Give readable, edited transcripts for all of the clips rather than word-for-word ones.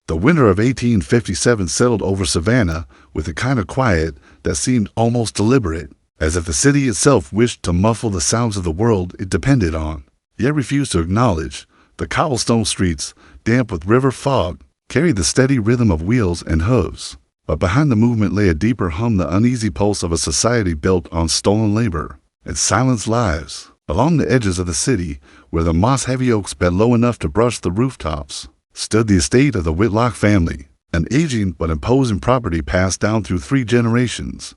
The winter of 1857 settled over Savannah with a kind of quiet that seemed almost deliberate, as if the city itself wished to muffle the sounds of the world it depended on, yet refused to acknowledge. The cobblestone streets, damp with river fog, carried the steady rhythm of wheels and hooves. But behind the movement lay a deeper hum, the uneasy pulse of a society built on stolen labor and silenced lives. Along the edges of the city, where the moss-heavy oaks bent low enough to brush the rooftops, stood the estate of the Whitlock family, an aging but imposing property passed down through 3 generations.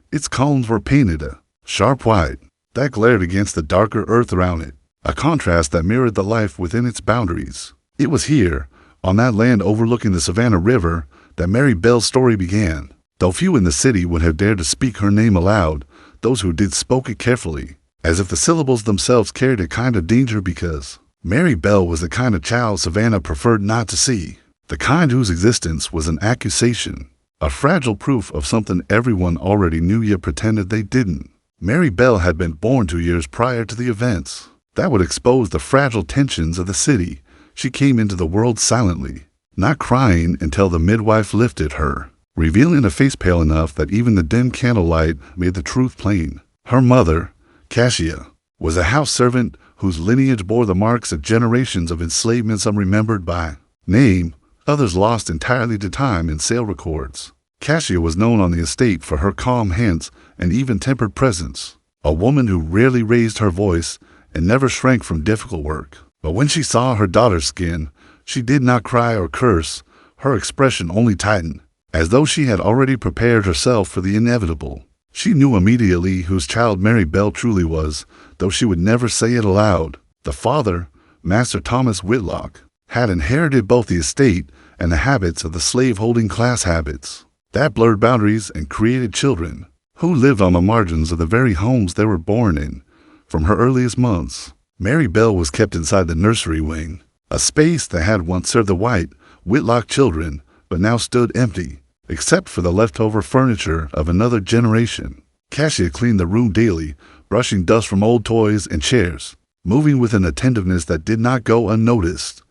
Its columns were painted a sharp white that glared against the darker earth around it, a contrast that mirrored the life within its boundaries. It was here, on that land overlooking the Savannah River, that Mary Belle's story began. Though few in the city would have dared to speak her name aloud, those who did spoke it carefully, as if the syllables themselves carried a kind of danger, because Mary Belle was the kind of child Savannah preferred not to see, the kind whose existence was an accusation, a fragile proof of something everyone already knew yet pretended they didn't. Mary Belle had been born 2 years prior to the events that would expose the fragile tensions of the city. She came into the world silently, not crying until the midwife lifted her, revealing a face pale enough that even the dim candlelight made the truth plain. Her mother, Cassia, was a house servant whose lineage bore the marks of generations of enslavement, some remembered by name, others lost entirely to time in sale records. Cassia was known on the estate for her calm hints and even-tempered presence, a woman who rarely raised her voice and never shrank from difficult work. But when she saw her daughter's skin, she did not cry or curse. Her expression only tightened, as though she had already prepared herself for the inevitable. She knew immediately whose child Mary Belle truly was, though she would never say it aloud. The father, Master Thomas Whitlock, had inherited both the estate and the habits of the slave-holding class, habits that blurred boundaries and created children who lived on the margins of the very homes they were born in. From her earliest months, Mary Belle was kept inside the nursery wing, a space that had once served the white Whitlock children, but now stood empty, except for the leftover furniture of another generation. Cassia cleaned the room daily, brushing dust from old toys and chairs, moving with an attentiveness that did not go unnoticed.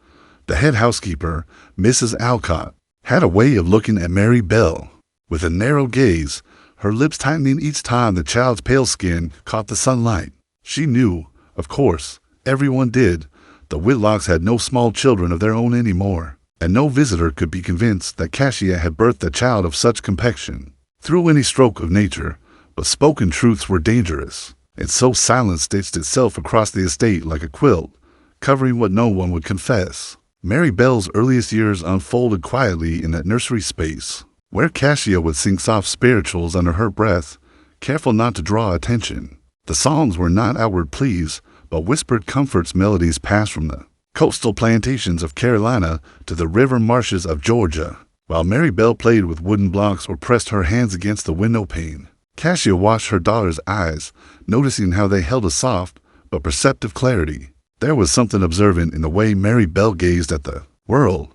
The head housekeeper, Mrs. Alcott, had a way of looking at Mary Belle with a narrow gaze, her lips tightening each time the child's pale skin caught the sunlight. She knew, of course, everyone did, the Whitlocks had no small children of their own anymore, and no visitor could be convinced that Cassia had birthed a child of such complexion through any stroke of nature. But spoken truths were dangerous, and so silence stitched itself across the estate like a quilt, covering what no one would confess. Mary Belle's earliest years unfolded quietly in that nursery space, where Cassia would sing soft spirituals under her breath, careful not to draw attention. The songs were not outward pleas, but whispered comforts. Melodies passed from the coastal plantations of Carolina to the river marshes of Georgia. While Mary Belle played with wooden blocks or pressed her hands against the window pane, Cassia watched her daughter's eyes, noticing how they held a soft but perceptive clarity. There was something observant in the way Mary Belle gazed at the world,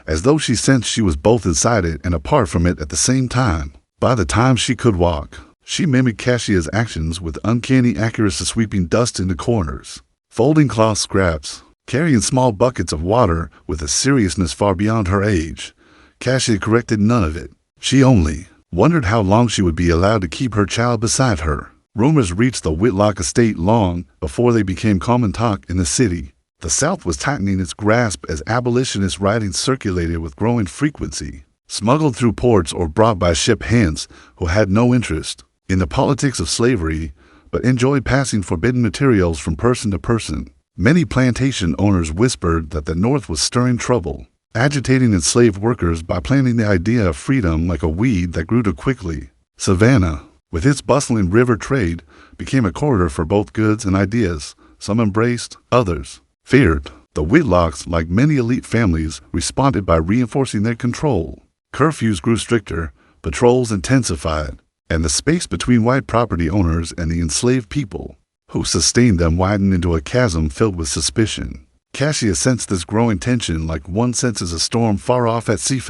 as though she sensed she was both inside it and apart from it at the same time. By the time she could walk, she mimicked Cassia's actions with uncanny accuracy, sweeping dust into corners, folding cloth scraps, carrying small buckets of water with a seriousness far beyond her age. Cassia corrected none of it. She only wondered how long she would be allowed to keep her child beside her. Rumors reached the Whitlock estate long before they became common talk in the city. The South was tightening its grasp as abolitionist writings circulated with growing frequency, smuggled through ports or brought by ship hands who had no interest in the politics of slavery, but enjoyed passing forbidden materials from person to person. Many plantation owners whispered that the North was stirring trouble, agitating enslaved workers by planting the idea of freedom like a weed that grew too quickly. Savannah, with its bustling river trade, became a corridor for both goods and ideas. Some embraced, others feared. The Whitlocks, like many elite families, responded by reinforcing their control. Curfews grew stricter, patrols intensified, and the space between white property owners and the enslaved people who sustained them widened into a chasm filled with suspicion. Cassia sensed this growing tension like one senses a storm far off at sea.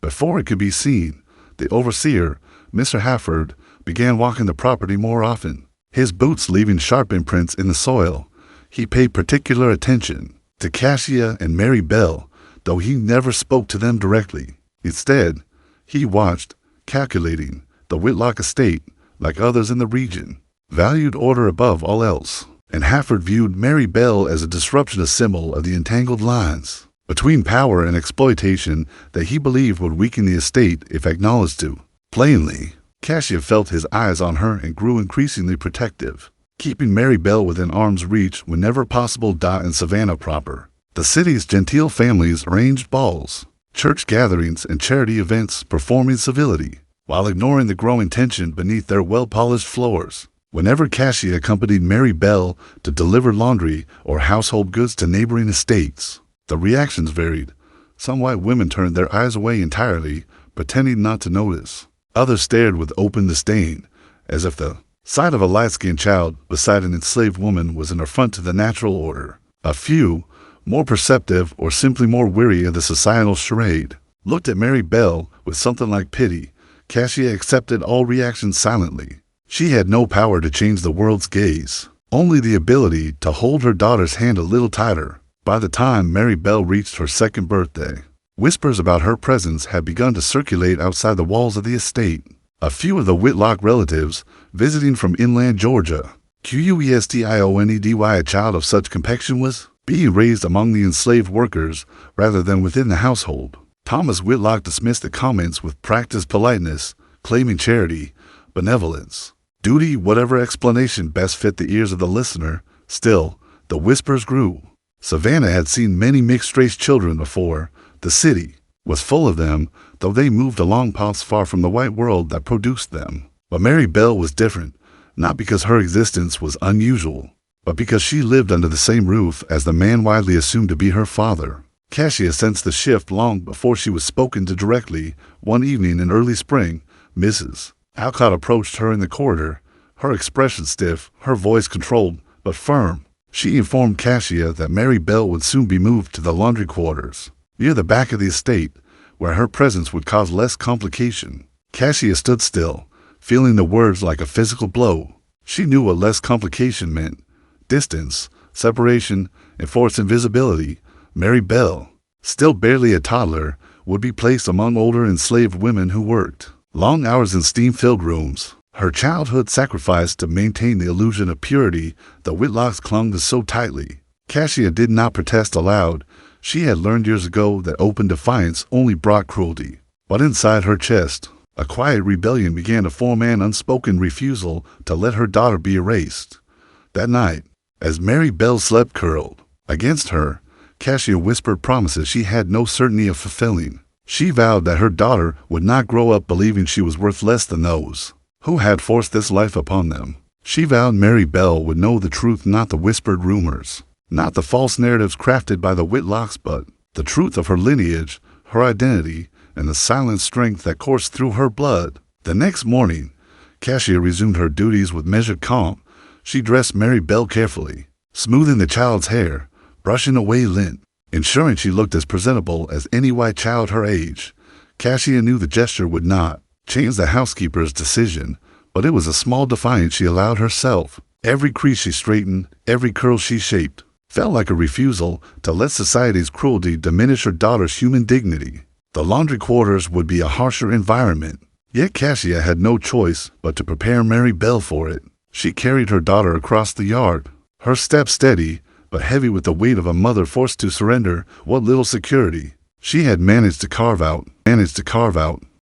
Before it could be seen, the overseer, Mr. Hafford, began walking the property more often, his boots leaving sharp imprints in the soil. He paid particular attention to Cassia and Mary Belle, though he never spoke to them directly. Instead, he watched, calculating. The Whitlock estate, like others in the region, valued order above all else, and Hafford viewed Mary Belle as a disruptionist symbol of the entangled lines between power and exploitation that he believed would weaken the estate if acknowledged to. Plainly, Cassia felt his eyes on her and grew increasingly protective, keeping Mary Belle within arm's reach whenever possible. In Savannah proper, the city's genteel families arranged balls, church gatherings, and charity events, performing civility, while ignoring the growing tension beneath their well-polished floors. Whenever Cassia accompanied Mary Belle to deliver laundry or household goods to neighboring estates, the reactions varied. Some white women turned their eyes away entirely, pretending not to notice. Others stared with open disdain, as if the sight of a light-skinned child beside an enslaved woman was an affront to the natural order. A few, more perceptive or simply more weary of the societal charade, looked at Mary Belle with something like pity. Cassia accepted all reactions silently. She had no power to change the world's gaze, only the ability to hold her daughter's hand a little tighter. By the time Mary Belle reached her second birthday, whispers about her presence had begun to circulate outside the walls of the estate. A few of the Whitlock relatives, visiting from inland Georgia, a child of such complexion was being raised among the enslaved workers rather than within the household. Thomas Whitlock dismissed the comments with practiced politeness, claiming charity, benevolence, duty, whatever explanation best fit the ears of the listener. Still, the whispers grew. Savannah had seen many mixed-race children before. The city was full of them, though they moved along paths far from the white world that produced them. But Mary Belle was different, not because her existence was unusual, but because she lived under the same roof as the man widely assumed to be her father. Cassia sensed the shift long before she was spoken to directly. One evening in early spring, Mrs. Alcott approached her in the corridor, her expression stiff, her voice controlled but firm. She informed Cassia that Mary Belle would soon be moved to the laundry quarters, near the back of the estate, where her presence would cause less complication. Cassia stood still, feeling the words like a physical blow. She knew what less complication meant: distance, separation, enforced invisibility. Mary Belle, still barely a toddler, would be placed among older enslaved women who worked long hours in steam-filled rooms. Her childhood sacrificed to maintain the illusion of purity the Whitlocks clung to so tightly. Cassia did not protest aloud. She had learned years ago that open defiance only brought cruelty. But inside her chest, a quiet rebellion began to form, an unspoken refusal to let her daughter be erased. That night, as Mary Belle slept curled against her, Cassia whispered promises she had no certainty of fulfilling. She vowed that her daughter would not grow up believing she was worth less than those who had forced this life upon them. She vowed Mary Belle would know the truth, not the whispered rumors, not the false narratives crafted by the Whitlocks, but the truth of her lineage, her identity, and the silent strength that coursed through her blood. The next morning, Cassia resumed her duties with measured calm. She dressed Mary Belle carefully, smoothing the child's hair, brushing away lint, ensuring she looked as presentable as any white child her age. Cassia knew the gesture would not change the housekeeper's decision, but it was a small defiance she allowed herself. Every crease she straightened, every curl she shaped, felt like a refusal to let society's cruelty diminish her daughter's human dignity. The laundry quarters would be a harsher environment, yet Cassia had no choice but to prepare Mary Belle for it. She carried her daughter across the yard, her step steady, but heavy with the weight of a mother forced to surrender what little security she had managed to carve out.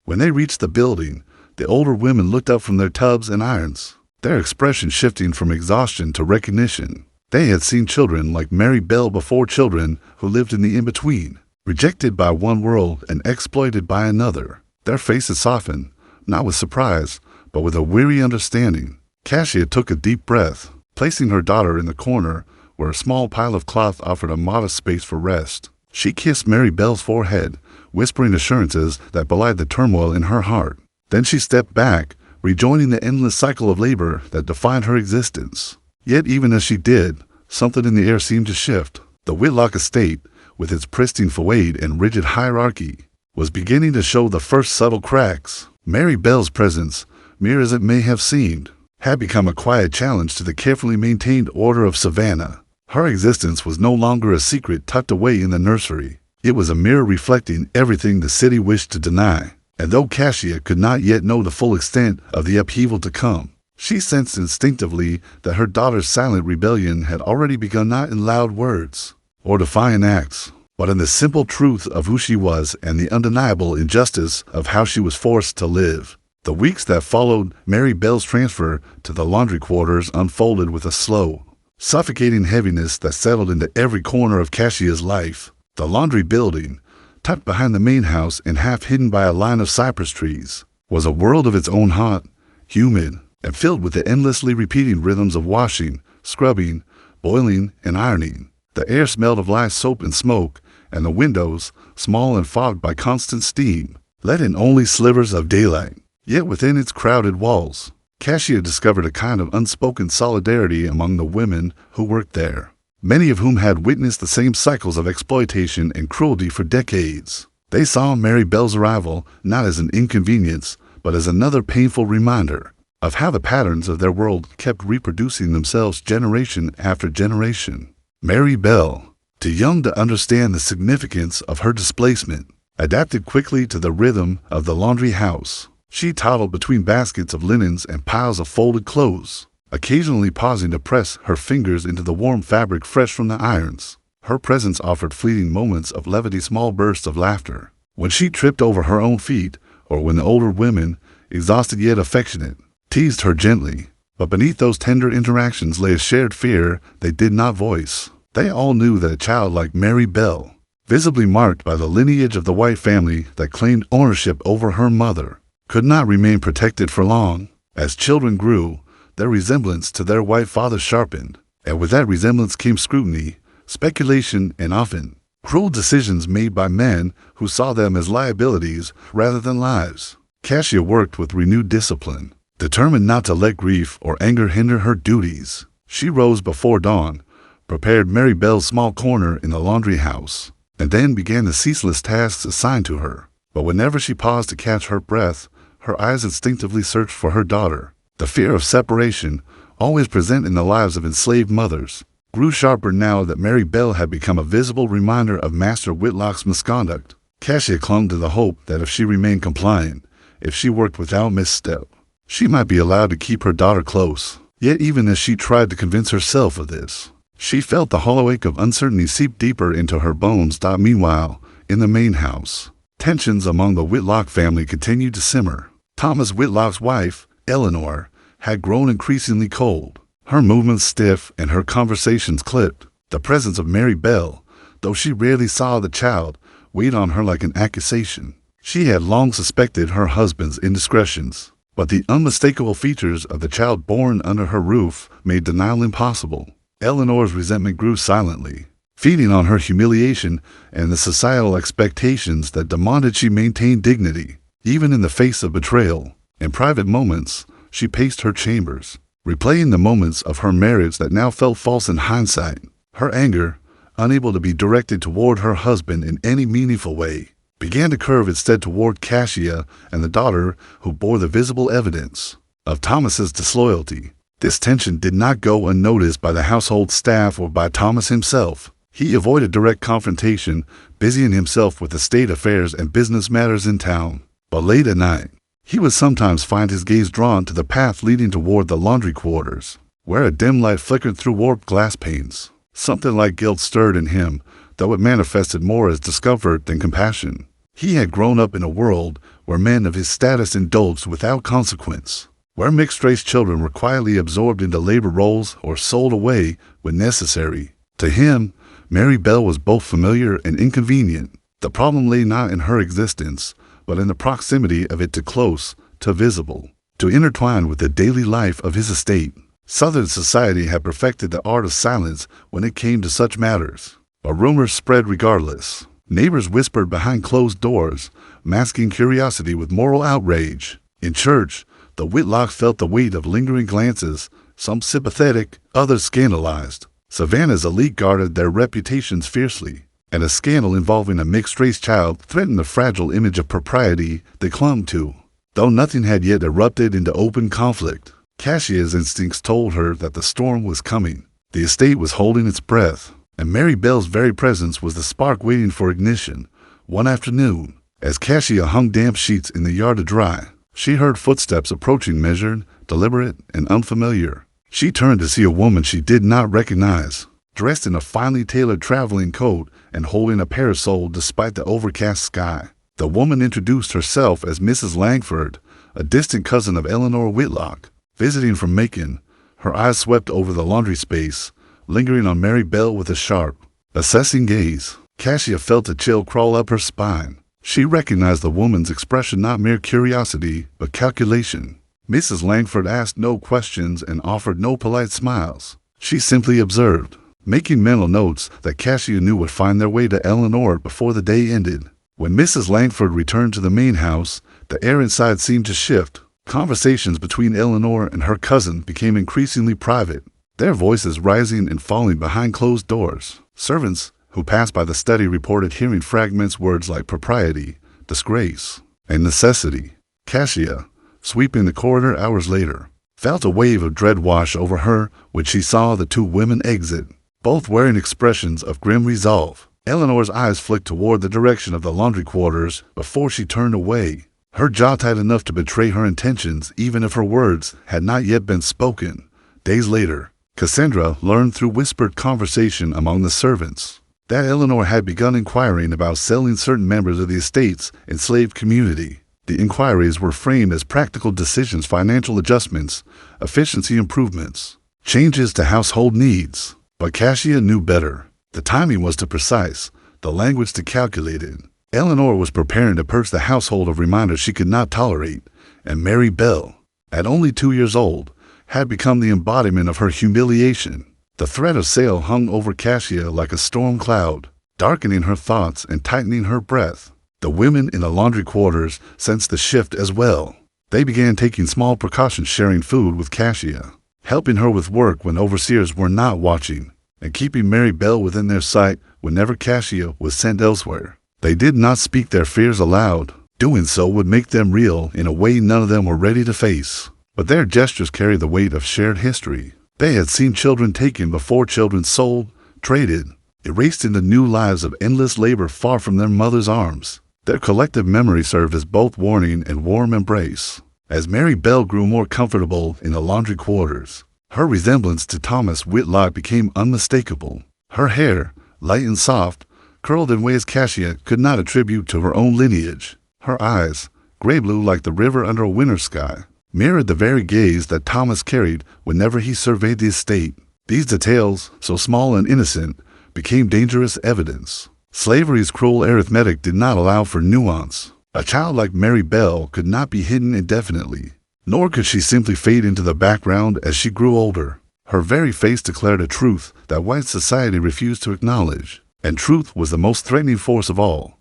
When they reached the building, the older women looked up from their tubs and irons, their expression shifting from exhaustion to recognition. They had seen children like Mary Belle before, children who lived in the in-between, rejected by one world and exploited by another. Their faces softened, not with surprise, but with a weary understanding. Cassia took a deep breath, placing her daughter in the corner where a small pile of cloth offered a modest space for rest. She kissed Mary Belle's forehead, whispering assurances that belied the turmoil in her heart. Then she stepped back, rejoining the endless cycle of labor that defined her existence. Yet even as she did, something in the air seemed to shift. The Whitlock estate, with its pristine facade and rigid hierarchy, was beginning to show the first subtle cracks. Mary Belle's presence, mere as it may have seemed, had become a quiet challenge to the carefully maintained order of Savannah. Her existence was no longer a secret tucked away in the nursery. It was a mirror reflecting everything the city wished to deny, and though Cassia could not yet know the full extent of the upheaval to come, she sensed instinctively that her daughter's silent rebellion had already begun, not in loud words or defiant acts, but in the simple truth of who she was and the undeniable injustice of how she was forced to live. The weeks that followed Mary Belle's transfer to the laundry quarters unfolded with a slow, suffocating heaviness that settled into every corner of Cassia's life. The laundry building, tucked behind the main house and half hidden by a line of cypress trees, was a world of its own, hot, humid, and filled with the endlessly repeating rhythms of washing, scrubbing, boiling, and ironing. The air smelled of lye soap and smoke, and the windows, small and fogged by constant steam, let in only slivers of daylight. Yet within its crowded walls, Cassia discovered a kind of unspoken solidarity among the women who worked there, many of whom had witnessed the same cycles of exploitation and cruelty for decades. They saw Mary Belle's arrival not as an inconvenience, but as another painful reminder of how the patterns of their world kept reproducing themselves generation after generation. Mary Belle, too young to understand the significance of her displacement, adapted quickly to the rhythm of the laundry house. She toddled between baskets of linens and piles of folded clothes, occasionally pausing to press her fingers into the warm fabric fresh from the irons. Her presence offered fleeting moments of levity, small bursts of laughter, when she tripped over her own feet, or when the older women, exhausted yet affectionate, teased her gently. But beneath those tender interactions lay a shared fear they did not voice. They all knew that a child like Mary Belle, visibly marked by the lineage of the white family that claimed ownership over her mother, could not remain protected for long. As children grew, their resemblance to their white father sharpened, and with that resemblance came scrutiny, speculation, and often cruel decisions made by men who saw them as liabilities rather than lives. Cassia worked with renewed discipline, determined not to let grief or anger hinder her duties. She rose before dawn, prepared Mary Belle's small corner in the laundry house, and then began the ceaseless tasks assigned to her. But whenever she paused to catch her breath, her eyes instinctively searched for her daughter. The fear of separation, always present in the lives of enslaved mothers, grew sharper now that Mary Belle had become a visible reminder of Master Whitlock's misconduct. Cassia clung to the hope that if she remained compliant, if she worked without misstep, she might be allowed to keep her daughter close. Yet even as she tried to convince herself of this, she felt the hollow ache of uncertainty seep deeper into her bones. Meanwhile, in the main house, tensions among the Whitlock family continued to simmer. Thomas Whitlock's wife, Eleanor, had grown increasingly cold, her movements stiff and her conversations clipped. The presence of Mary Belle, though she rarely saw the child, weighed on her like an accusation. She had long suspected her husband's indiscretions, but the unmistakable features of the child born under her roof made denial impossible. Eleanor's resentment grew silently, feeding on her humiliation and the societal expectations that demanded she maintain dignity, even in the face of betrayal. In private moments, she paced her chambers, replaying the moments of her marriage that now felt false in hindsight. Her anger, unable to be directed toward her husband in any meaningful way, began to curve instead toward Cassia and the daughter who bore the visible evidence of Thomas's disloyalty. This tension did not go unnoticed by the household staff or by Thomas himself. He avoided direct confrontation, busying himself with the state affairs and business matters in town. But late at night, he would sometimes find his gaze drawn to the path leading toward the laundry quarters, where a dim light flickered through warped glass panes. Something like guilt stirred in him, though it manifested more as discomfort than compassion. He had grown up in a world where men of his status indulged without consequence, where mixed-race children were quietly absorbed into labor roles or sold away when necessary. To him, Mary Belle was both familiar and inconvenient. The problem lay not in her existence, but in the proximity of it to close, to visible, to intertwine with the daily life of his estate. Southern society had perfected the art of silence when it came to such matters, but rumors spread regardless. Neighbors whispered behind closed doors, masking curiosity with moral outrage. In church, the Whitlocks felt the weight of lingering glances, some sympathetic, others scandalized. Savannah's elite guarded their reputations fiercely, and a scandal involving a mixed-race child threatened the fragile image of propriety they clung to. Though nothing had yet erupted into open conflict, Cassia's instincts told her that the storm was coming. The estate was holding its breath, and Mary Belle's very presence was the spark waiting for ignition. One afternoon, as Cassia hung damp sheets in the yard to dry, she heard footsteps approaching, measured, deliberate, and unfamiliar. She turned to see a woman she did not recognize, dressed in a finely tailored traveling coat and holding a parasol despite the overcast sky. The woman introduced herself as Mrs. Langford, a distant cousin of Eleanor Whitlock, visiting from Macon. Her eyes swept over the laundry space, lingering on Mary Belle with a sharp, assessing gaze. Cassia felt a chill crawl up her spine. She recognized the woman's expression, not mere curiosity, but calculation. Mrs. Langford asked no questions and offered no polite smiles. She simply observed, making mental notes that Cassia knew would find their way to Eleanor before the day ended. When Mrs. Langford returned to the main house, the air inside seemed to shift. Conversations between Eleanor and her cousin became increasingly private, their voices rising and falling behind closed doors. Servants who passed by the study reported hearing fragments, words like propriety, disgrace, and necessity. Cassia, sweeping the corridor hours later, felt a wave of dread wash over her when she saw the two women exit, both wearing expressions of grim resolve. Eleanor's eyes flicked toward the direction of the laundry quarters before she turned away, her jaw tight enough to betray her intentions even if her words had not yet been spoken. Days later, Cassandra learned through whispered conversation among the servants that Eleanor had begun inquiring about selling certain members of the estate's enslaved community. The inquiries were framed as practical decisions, financial adjustments, efficiency improvements, changes to household needs. But Cassia knew better. The timing was too precise, the language too calculated. Eleanor was preparing to purge the household of reminders she could not tolerate, and Mary Belle, at only 2 years old, had become the embodiment of her humiliation. The threat of sale hung over Cassia like a storm cloud, darkening her thoughts and tightening her breath. The women in the laundry quarters sensed the shift as well. They began taking small precautions, sharing food with Cassia, helping her with work when overseers were not watching, and keeping Mary Belle within their sight whenever Cassia was sent elsewhere. They did not speak their fears aloud. Doing so would make them real in a way none of them were ready to face. But their gestures carried the weight of shared history. They had seen children taken before, children sold, traded, erased into new lives of endless labor far from their mother's arms. Their collective memory served as both warning and warm embrace. As Mary Belle grew more comfortable in the laundry quarters, her resemblance to Thomas Whitlock became unmistakable. Her hair, light and soft, curled in ways Cassia could not attribute to her own lineage. Her eyes, gray blue like the river under a winter sky, mirrored the very gaze that Thomas carried whenever he surveyed the estate. These details, so small and innocent, became dangerous evidence. Slavery's cruel arithmetic did not allow for nuance. A child like Mary Belle could not be hidden indefinitely, nor could she simply fade into the background as she grew older. Her very face declared a truth that white society refused to acknowledge, and truth was the most threatening force of all.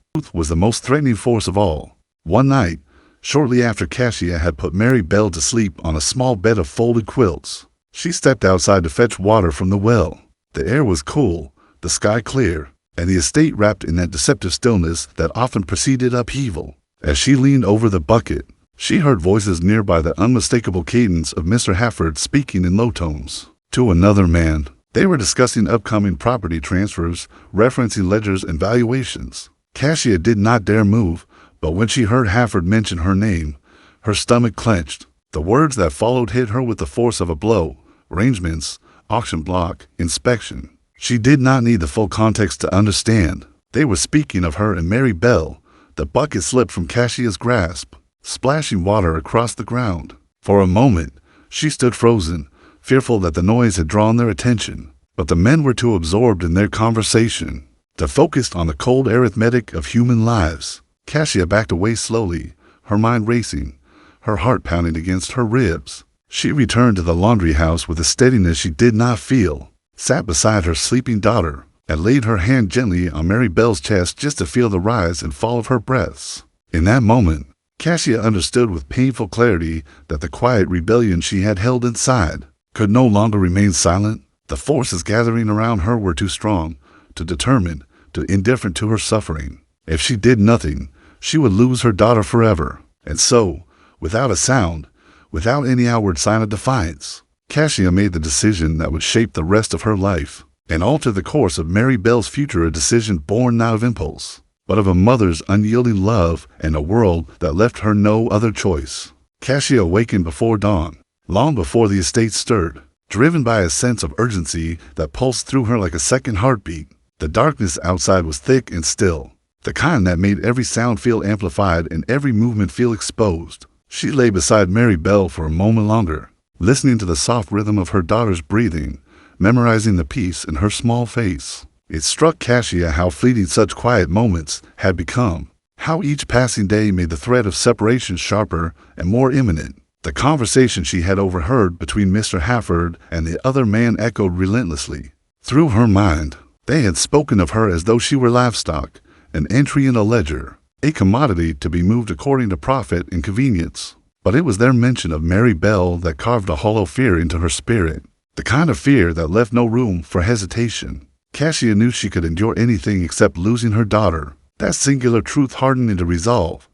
One night, shortly after Cassia had put Mary Belle to sleep on a small bed of folded quilts, she stepped outside to fetch water from the well. The air was cool, the sky clear, and the estate wrapped in that deceptive stillness that often preceded upheaval. As she leaned over the bucket, she heard voices nearby, the unmistakable cadence of Mr. Hafford speaking in low tones to another man. They were discussing upcoming property transfers, referencing ledgers and valuations. Cassia did not dare move, but when she heard Hafford mention her name, her stomach clenched. The words that followed hit her with the force of a blow. Arrangements, auction block, inspection. She did not need the full context to understand. They were speaking of her and Mary Belle. The bucket slipped from Cassia's grasp, splashing water across the ground. For a moment, she stood frozen, fearful that the noise had drawn their attention. But the men were too absorbed in their conversation to focus on the cold arithmetic of human lives. Cassia backed away slowly, her mind racing, her heart pounding against her ribs. She returned to the laundry house with a steadiness she did not feel, sat beside her sleeping daughter, and laid her hand gently on Mary Belle's chest just to feel the rise and fall of her breaths. In that moment, Cassia understood with painful clarity that the quiet rebellion she had held inside could no longer remain silent. The forces gathering around her were too strong, too determined, too indifferent to her suffering. If she did nothing, she would lose her daughter forever. And so, without a sound, without any outward sign of defiance, Cassia made the decision that would shape the rest of her life. and alter the course of Mary Belle's future, a decision born not of impulse, but of a mother's unyielding love and a world that left her no other choice. Cassia awakened before dawn, long before the estate stirred, driven by a sense of urgency that pulsed through her like a second heartbeat. The darkness outside was thick and still, the kind that made every sound feel amplified and every movement feel exposed. She lay beside Mary Belle for a moment longer, listening to the soft rhythm of her daughter's breathing, memorizing the peace in her small face. It struck Cassia how fleeting such quiet moments had become, how each passing day made the threat of separation sharper and more imminent. The conversation she had overheard between Mr. Hurried and the other man echoed relentlessly through her mind. They had spoken of her as though she were livestock, an entry in a ledger, a commodity to be moved according to profit and convenience. But it was their mention of Mary Belle that carved a hollow fear into her spirit, the kind of fear that left no room for hesitation. Cassia knew she could endure anything except losing her daughter. That singular truth hardened into resolve.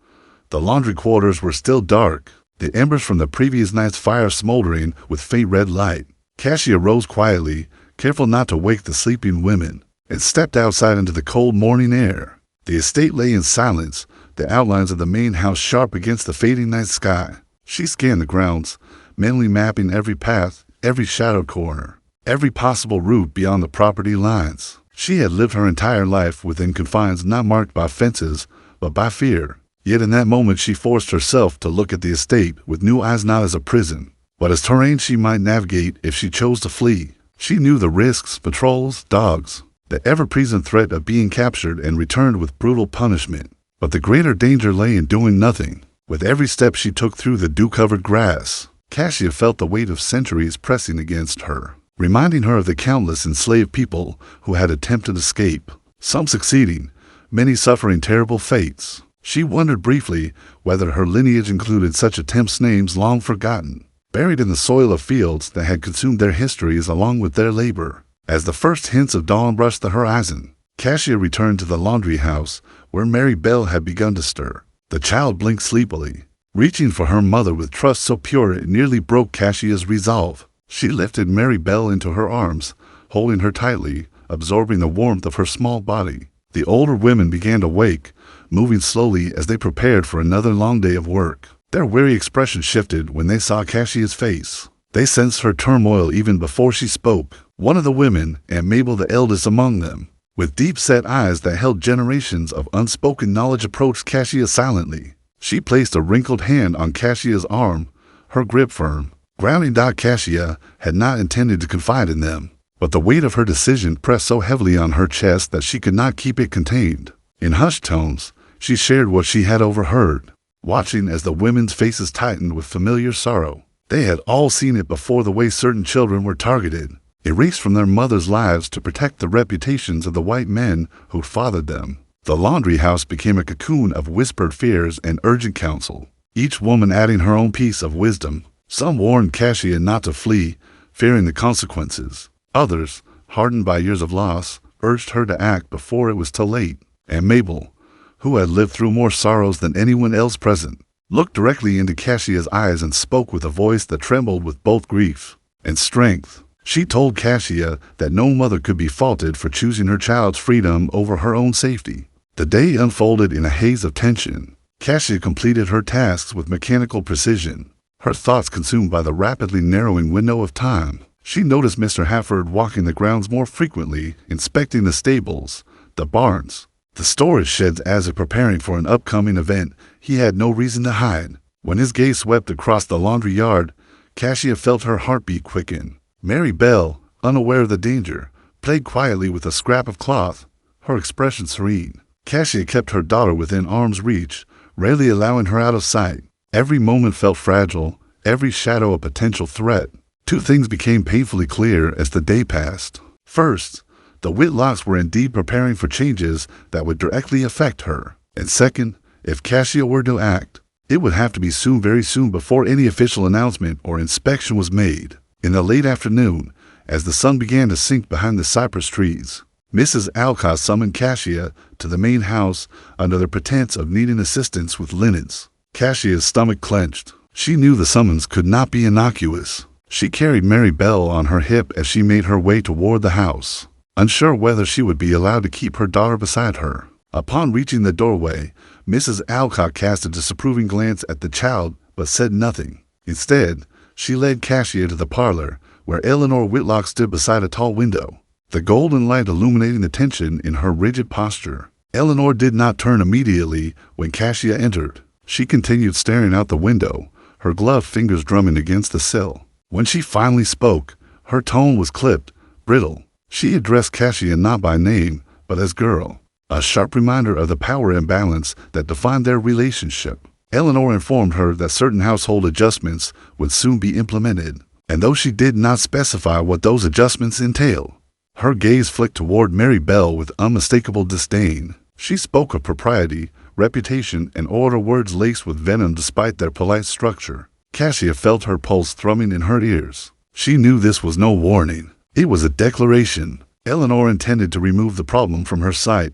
The laundry quarters were still dark, the embers from the previous night's fire smoldering with faint red light. Cassia rose quietly, careful not to wake the sleeping women, and stepped outside into the cold morning air. The estate lay in silence, the outlines of the main house sharp against the fading night sky. She scanned the grounds, mentally mapping every path, every shadowed corner, every possible route beyond the property lines. She had lived her entire life within confines not marked by fences, but by fear. Yet in that moment she forced herself to look at the estate with new eyes, not as a prison, but as terrain she might navigate if she chose to flee. She knew the risks, patrols, dogs, the ever-present threat of being captured and returned with brutal punishment. But the greater danger lay in doing nothing. With every step she took through the dew-covered grass, Cassia felt the weight of centuries pressing against her, reminding her of the countless enslaved people who had attempted escape, some succeeding, many suffering terrible fates. She wondered briefly whether her lineage included such attempts, names long forgotten, buried in the soil of fields that had consumed their histories along with their labor. As the first hints of dawn brushed the horizon, Cassia returned to the laundry house where Mary Belle had begun to stir. The child blinked sleepily, reaching for her mother with trust so pure it nearly broke Cassia's resolve. She lifted Mary Belle into her arms, holding her tightly, absorbing the warmth of her small body. The older women began to wake, moving slowly as they prepared for another long day of work. Their weary expression shifted when they saw Cassia's face. They sensed her turmoil even before she spoke. One of the women, Aunt Mabel, the eldest among them, with deep-set eyes that held generations of unspoken knowledge, approached Cassia silently. She placed a wrinkled hand on Cassia's arm, her grip firm, grounding. Cassia had not intended to confide in them, but the weight of her decision pressed so heavily on her chest that she could not keep it contained. In hushed tones, she shared what she had overheard, watching as the women's faces tightened with familiar sorrow. They had all seen it before, the way certain children were targeted, erased from their mothers' lives to protect the reputations of the white men who'd fathered them. The laundry house became a cocoon of whispered fears and urgent counsel, each woman adding her own piece of wisdom. Some warned Cassia not to flee, fearing the consequences. Others, hardened by years of loss, urged her to act before it was too late. And Mabel, who had lived through more sorrows than anyone else present, looked directly into Cassia's eyes and spoke with a voice that trembled with both grief and strength. She told Cassia that no mother could be faulted for choosing her child's freedom over her own safety. The day unfolded in a haze of tension. Cassia completed her tasks with mechanical precision, her thoughts consumed by the rapidly narrowing window of time. She noticed Mr. Hurried walking the grounds more frequently, inspecting the stables, the barns, the storage sheds as if preparing for an upcoming event he had no reason to hide. When his gaze swept across the laundry yard, Cassia felt her heartbeat quicken. Mary Belle, unaware of the danger, played quietly with a scrap of cloth, her expression serene. Cassia kept her daughter within arm's reach, rarely allowing her out of sight. Every moment felt fragile, every shadow a potential threat. Two things became painfully clear as the day passed. First, the Whitlocks were indeed preparing for changes that would directly affect her. And second, if Cassia were to act, it would have to be soon, very soon, before any official announcement or inspection was made. In the late afternoon, as the sun began to sink behind the cypress trees, Mrs. Alcott summoned Cassia to the main house under the pretense of needing assistance with linens. Cassia's stomach clenched. She knew the summons could not be innocuous. She carried Mary Belle on her hip as she made her way toward the house. unsure whether she would be allowed to keep her daughter beside her. Upon reaching the doorway, Mrs. Alcott cast a disapproving glance at the child but said nothing. Instead, she led Cassia to the parlor, where Eleanor Whitlock stood beside a tall window, the golden light illuminating the tension in her rigid posture. Eleanor did not turn immediately when Cassia entered. She continued staring out the window, her gloved fingers drumming against the sill. When she finally spoke, her tone was clipped, brittle. She addressed Cassia not by name, but as girl, a sharp reminder of the power imbalance that defined their relationship. Eleanor informed her that certain household adjustments would soon be implemented, and though she did not specify what those adjustments entailed, her gaze flicked toward Mary Belle with unmistakable disdain. She spoke of propriety, reputation, and order, words laced with venom despite their polite structure. Cassia felt her pulse thrumming in her ears. She knew this was no warning. It was a declaration. Eleanor intended to remove the problem from her sight,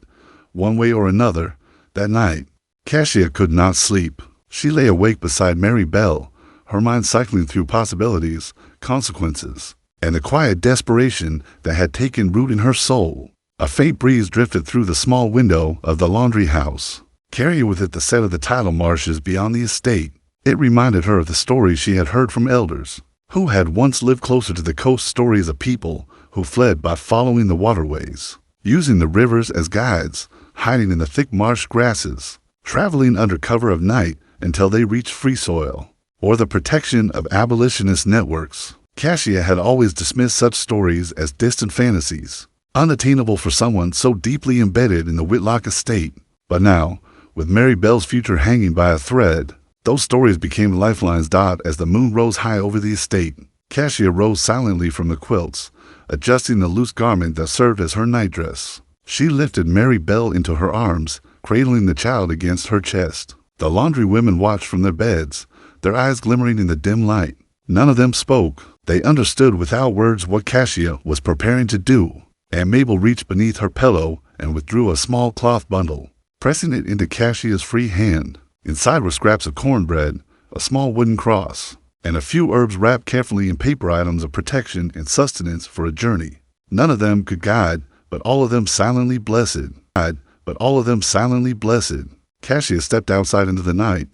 one way or another. That night, Cassia could not sleep. She lay awake beside Mary Belle, her mind cycling through possibilities, consequences, and the quiet desperation that had taken root in her soul. A faint breeze drifted through the small window of the laundry house, carrying with it the scent of the tidal marshes beyond the estate. It reminded her of the stories she had heard from elders, who had once lived closer to the coast, stories of people who fled by following the waterways, using the rivers as guides, hiding in the thick marsh grasses, traveling under cover of night until they reached free soil, or the protection of abolitionist networks. Cassia had always dismissed such stories as distant fantasies, unattainable for someone so deeply embedded in the Whitlock estate. But now, with Mary Belle's future hanging by a thread, those stories became lifelines. As the moon rose high over the estate, Cassia rose silently from the quilts, adjusting the loose garment that served as her nightdress. She lifted Mary Belle into her arms, cradling the child against her chest. The laundry women watched from their beds, their eyes glimmering in the dim light. None of them spoke. They understood without words what Cassia was preparing to do. And Mabel reached beneath her pillow and withdrew a small cloth bundle, pressing it into Cassia's free hand. Inside were scraps of cornbread, a small wooden cross, and a few herbs wrapped carefully in paper, items of protection and sustenance for a journey. None of them could guide, but all of them silently blessed. Cassia stepped outside into the night,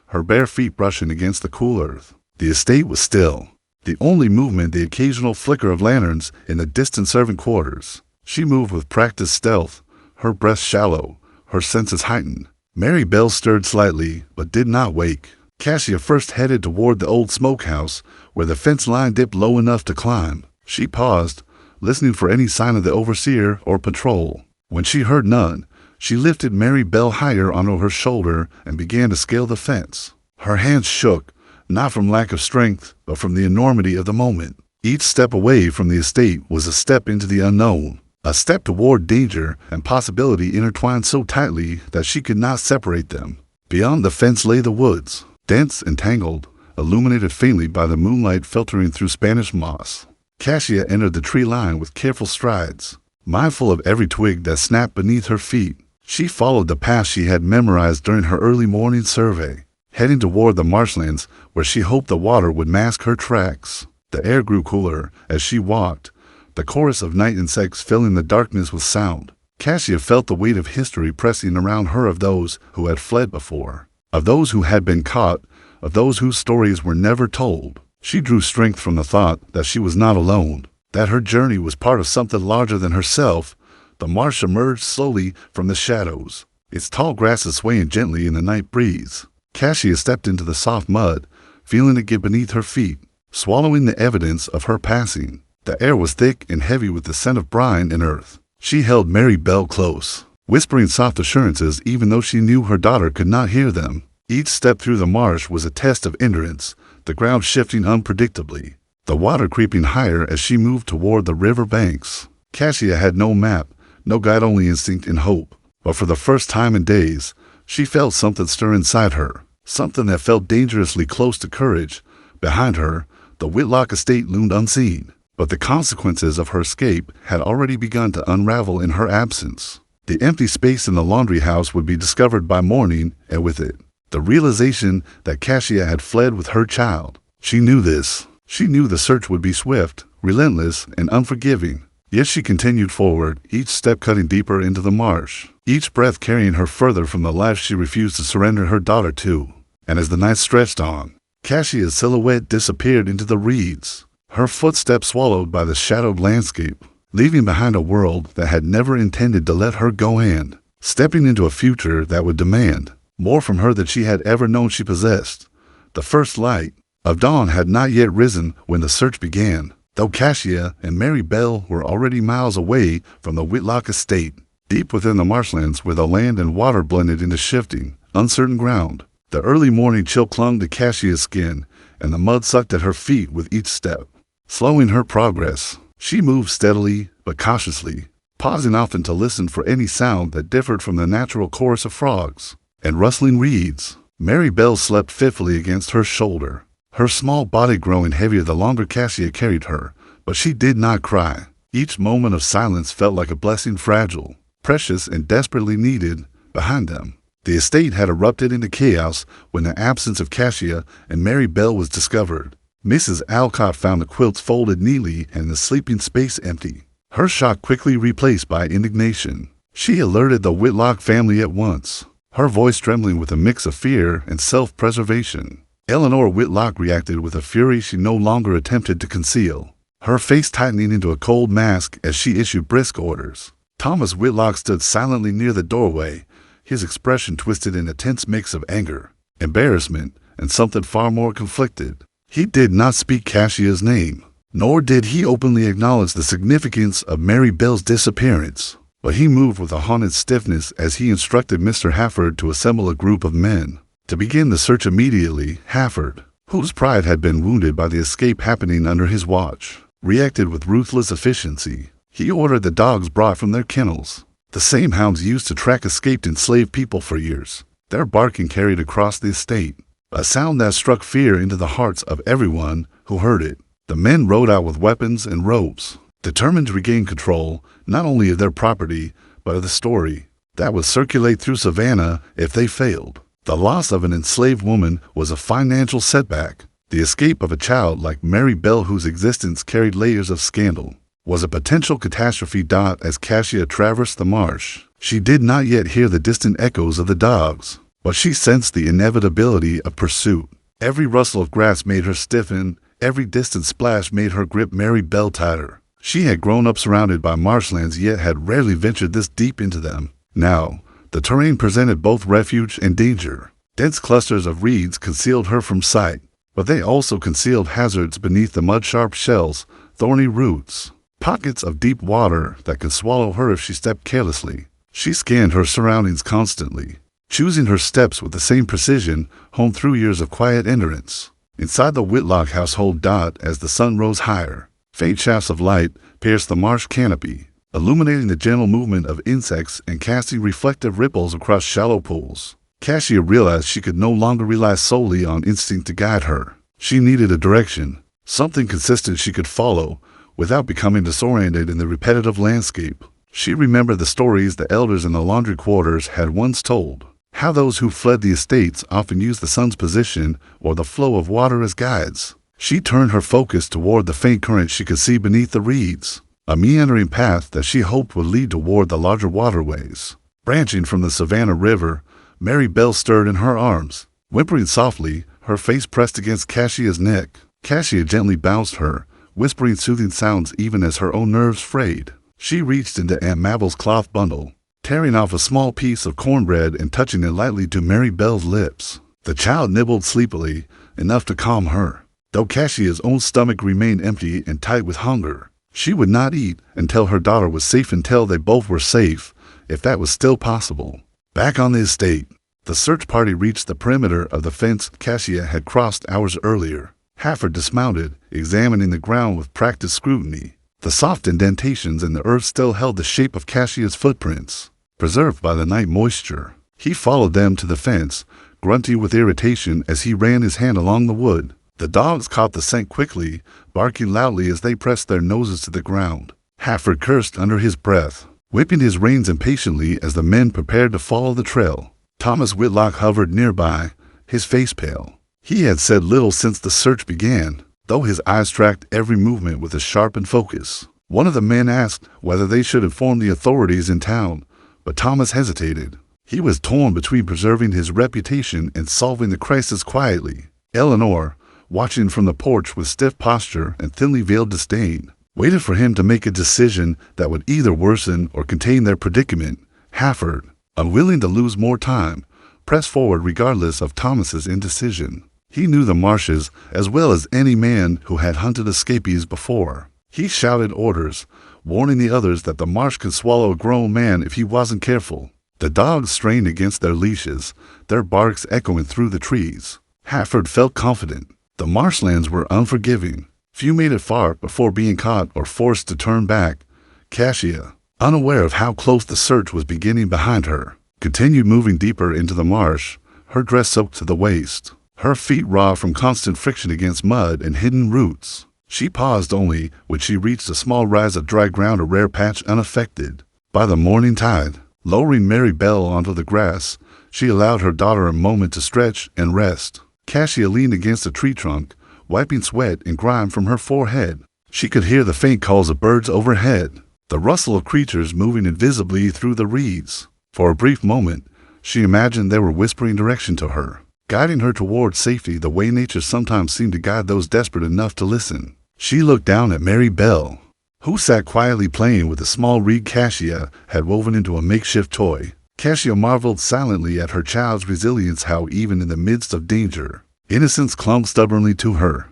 her bare feet brushing against the cool earth. The estate was still. The only movement, the occasional flicker of lanterns in the distant servant quarters. She moved with practiced stealth, her breath shallow, her senses heightened. Mary Belle stirred slightly, but did not wake. Cassia first headed toward the old smokehouse, where the fence line dipped low enough to climb. She paused, listening for any sign of the overseer or patrol. When she heard none, she lifted Mary Belle higher onto her shoulder and began to scale the fence. Her hands shook, not from lack of strength, but from the enormity of the moment. Each step away from the estate was a step into the unknown, a step toward danger and possibility intertwined so tightly that she could not separate them. Beyond the fence lay the woods, dense and tangled, illuminated faintly by the moonlight filtering through Spanish moss. Cassia entered the tree line with careful strides, mindful of every twig that snapped beneath her feet. She followed the path she had memorized during her early morning survey, heading toward the marshlands where she hoped the water would mask her tracks. The air grew cooler as she walked, the chorus of night insects filling the darkness with sound. Cassia felt the weight of history pressing around her, of those who had fled before, of those who had been caught, of those whose stories were never told. She drew strength from the thought that she was not alone, that her journey was part of something larger than herself. The marsh emerged slowly from the shadows, its tall grasses swaying gently in the night breeze. Cassia stepped into the soft mud, feeling it give beneath her feet, swallowing the evidence of her passing. The air was thick and heavy with the scent of brine and earth. She held Mary Belle close, whispering soft assurances even though she knew her daughter could not hear them. Each step through the marsh was a test of endurance, the ground shifting unpredictably, the water creeping higher as she moved toward the river banks. Cassia had no map, no guide, only instinct and hope. But for the first time in days, she felt something stir inside her, something that felt dangerously close to courage. Behind her, the Whitlock estate loomed unseen, but the consequences of her escape had already begun to unravel in her absence. The empty space in the laundry house would be discovered by morning, and with it, the realization that Cassia had fled with her child. She knew this. She knew the search would be swift, relentless, and unforgiving. Yet she continued forward, each step cutting deeper into the marsh, each breath carrying her further from the life she refused to surrender her daughter to. And as the night stretched on, Cassia's silhouette disappeared into the reeds, her footsteps swallowed by the shadowed landscape, leaving behind a world that had never intended to let her go and stepping into a future that would demand more from her than she had ever known she possessed. The first light of dawn had not yet risen when the search began, though Cassia and Mary Belle were already miles away from the Whitlock estate, deep within the marshlands where the land and water blended into shifting, uncertain ground. The early morning chill clung to Cassia's skin, and the mud sucked at her feet with each step, slowing her progress. She moved steadily but cautiously, pausing often to listen for any sound that differed from the natural chorus of frogs and rustling reeds. Mary Belle slept fitfully against her shoulder, her small body growing heavier the longer Cassia carried her, but she did not cry. Each moment of silence felt like a blessing, fragile, precious, and desperately needed. Behind them, the estate had erupted into chaos when the absence of Cassia and Mary Belle was discovered. Mrs. Alcott found the quilts folded neatly and the sleeping space empty, her shock quickly replaced by indignation. She alerted the Whitlock family at once, her voice trembling with a mix of fear and self-preservation. Eleanor Whitlock reacted with a fury she no longer attempted to conceal, her face tightening into a cold mask as she issued brisk orders. Thomas Whitlock stood silently near the doorway, his expression twisted in a tense mix of anger, embarrassment, and something far more conflicted. He did not speak Cassia's name, nor did he openly acknowledge the significance of Mary Belle's disappearance, but he moved with a haunted stiffness as he instructed Mr. Hafford to assemble a group of men to begin the search immediately. Hafford, whose pride had been wounded by the escape happening under his watch, reacted with ruthless efficiency. He ordered the dogs brought from their kennels, the same hounds used to track escaped enslaved people for years, their barking carried across the estate, a sound that struck fear into the hearts of everyone who heard it. The men rode out with weapons and ropes, determined to regain control not only of their property, but of the story that would circulate through Savannah if they failed. The loss of an enslaved woman was a financial setback. The escape of a child like Mary Belle, whose existence carried layers of scandal, was a potential catastrophe. As Cassia traversed the marsh, she did not yet hear the distant echoes of the dogs, but she sensed the inevitability of pursuit. Every rustle of grass made her stiffen, every distant splash made her grip Mary Belle tighter. She had grown up surrounded by marshlands, yet had rarely ventured this deep into them. Now, the terrain presented both refuge and danger. Dense clusters of reeds concealed her from sight, but they also concealed hazards beneath the mud-sharp shells, thorny roots, pockets of deep water that could swallow her if she stepped carelessly. She scanned her surroundings constantly, choosing her steps with the same precision honed through years of quiet endurance. Inside the Whitlock household, as the sun rose higher, faint shafts of light pierced the marsh canopy, illuminating the gentle movement of insects and casting reflective ripples across shallow pools. Cassia realized she could no longer rely solely on instinct to guide her. She needed a direction, something consistent she could follow without becoming disoriented in the repetitive landscape. She remembered the stories the elders in the laundry quarters had once told, how those who fled the estates often used the sun's position or the flow of water as guides. She turned her focus toward the faint current she could see beneath the reeds, a meandering path that she hoped would lead toward the larger waterways. Branching from the Savannah River, Mary Belle stirred in her arms, whimpering softly, her face pressed against Cassia's neck. Cassia gently bounced her, whispering soothing sounds even as her own nerves frayed. She reached into Aunt Mabel's cloth bundle, tearing off a small piece of cornbread and touching it lightly to Mary Belle's lips. The child nibbled sleepily, enough to calm her, though Cassia's own stomach remained empty and tight with hunger. She would not eat until her daughter was safe, until they both were safe, if that was still possible. Back on the estate, the search party reached the perimeter of the fence Cassia had crossed hours earlier. Hafford dismounted, examining the ground with practiced scrutiny. The soft indentations in the earth still held the shape of Cassia's footprints, preserved by the night moisture. He followed them to the fence, grunting with irritation as he ran his hand along the wood. The dogs caught the scent quickly, barking loudly as they pressed their noses to the ground. Hafford cursed under his breath, whipping his reins impatiently as the men prepared to follow the trail. Thomas Whitlock hovered nearby, his face pale. He had said little since the search began, though his eyes tracked every movement with a sharpened focus. One of the men asked whether they should inform the authorities in town, but Thomas hesitated. He was torn between preserving his reputation and solving the crisis quietly. Eleanor, watching from the porch with stiff posture and thinly veiled disdain, waited for him to make a decision that would either worsen or contain their predicament. Hurried, unwilling to lose more time, pressed forward regardless of Thomas's indecision. He knew the marshes as well as any man who had hunted escapees before. He shouted orders, warning the others that the marsh could swallow a grown man if he wasn't careful. The dogs strained against their leashes, their barks echoing through the trees. Hurried felt confident. The marshlands were unforgiving. Few made it far before being caught or forced to turn back. Cassia, unaware of how close the search was beginning behind her, continued moving deeper into the marsh, her dress soaked to the waist, her feet raw from constant friction against mud and hidden roots. She paused only when she reached a small rise of dry ground, a rare patch unaffected by the morning tide. Lowering Mary Belle onto the grass, she allowed her daughter a moment to stretch and rest. Cassia leaned against a tree trunk, wiping sweat and grime from her forehead. She could hear the faint calls of birds overhead, the rustle of creatures moving invisibly through the reeds. For a brief moment, she imagined they were whispering direction to her, guiding her toward safety the way nature sometimes seemed to guide those desperate enough to listen. She looked down at Mary Belle, who sat quietly playing with a small reed Cassia had woven into a makeshift toy. Cassia marveled silently at her child's resilience, how even in the midst of danger, innocence clung stubbornly to her.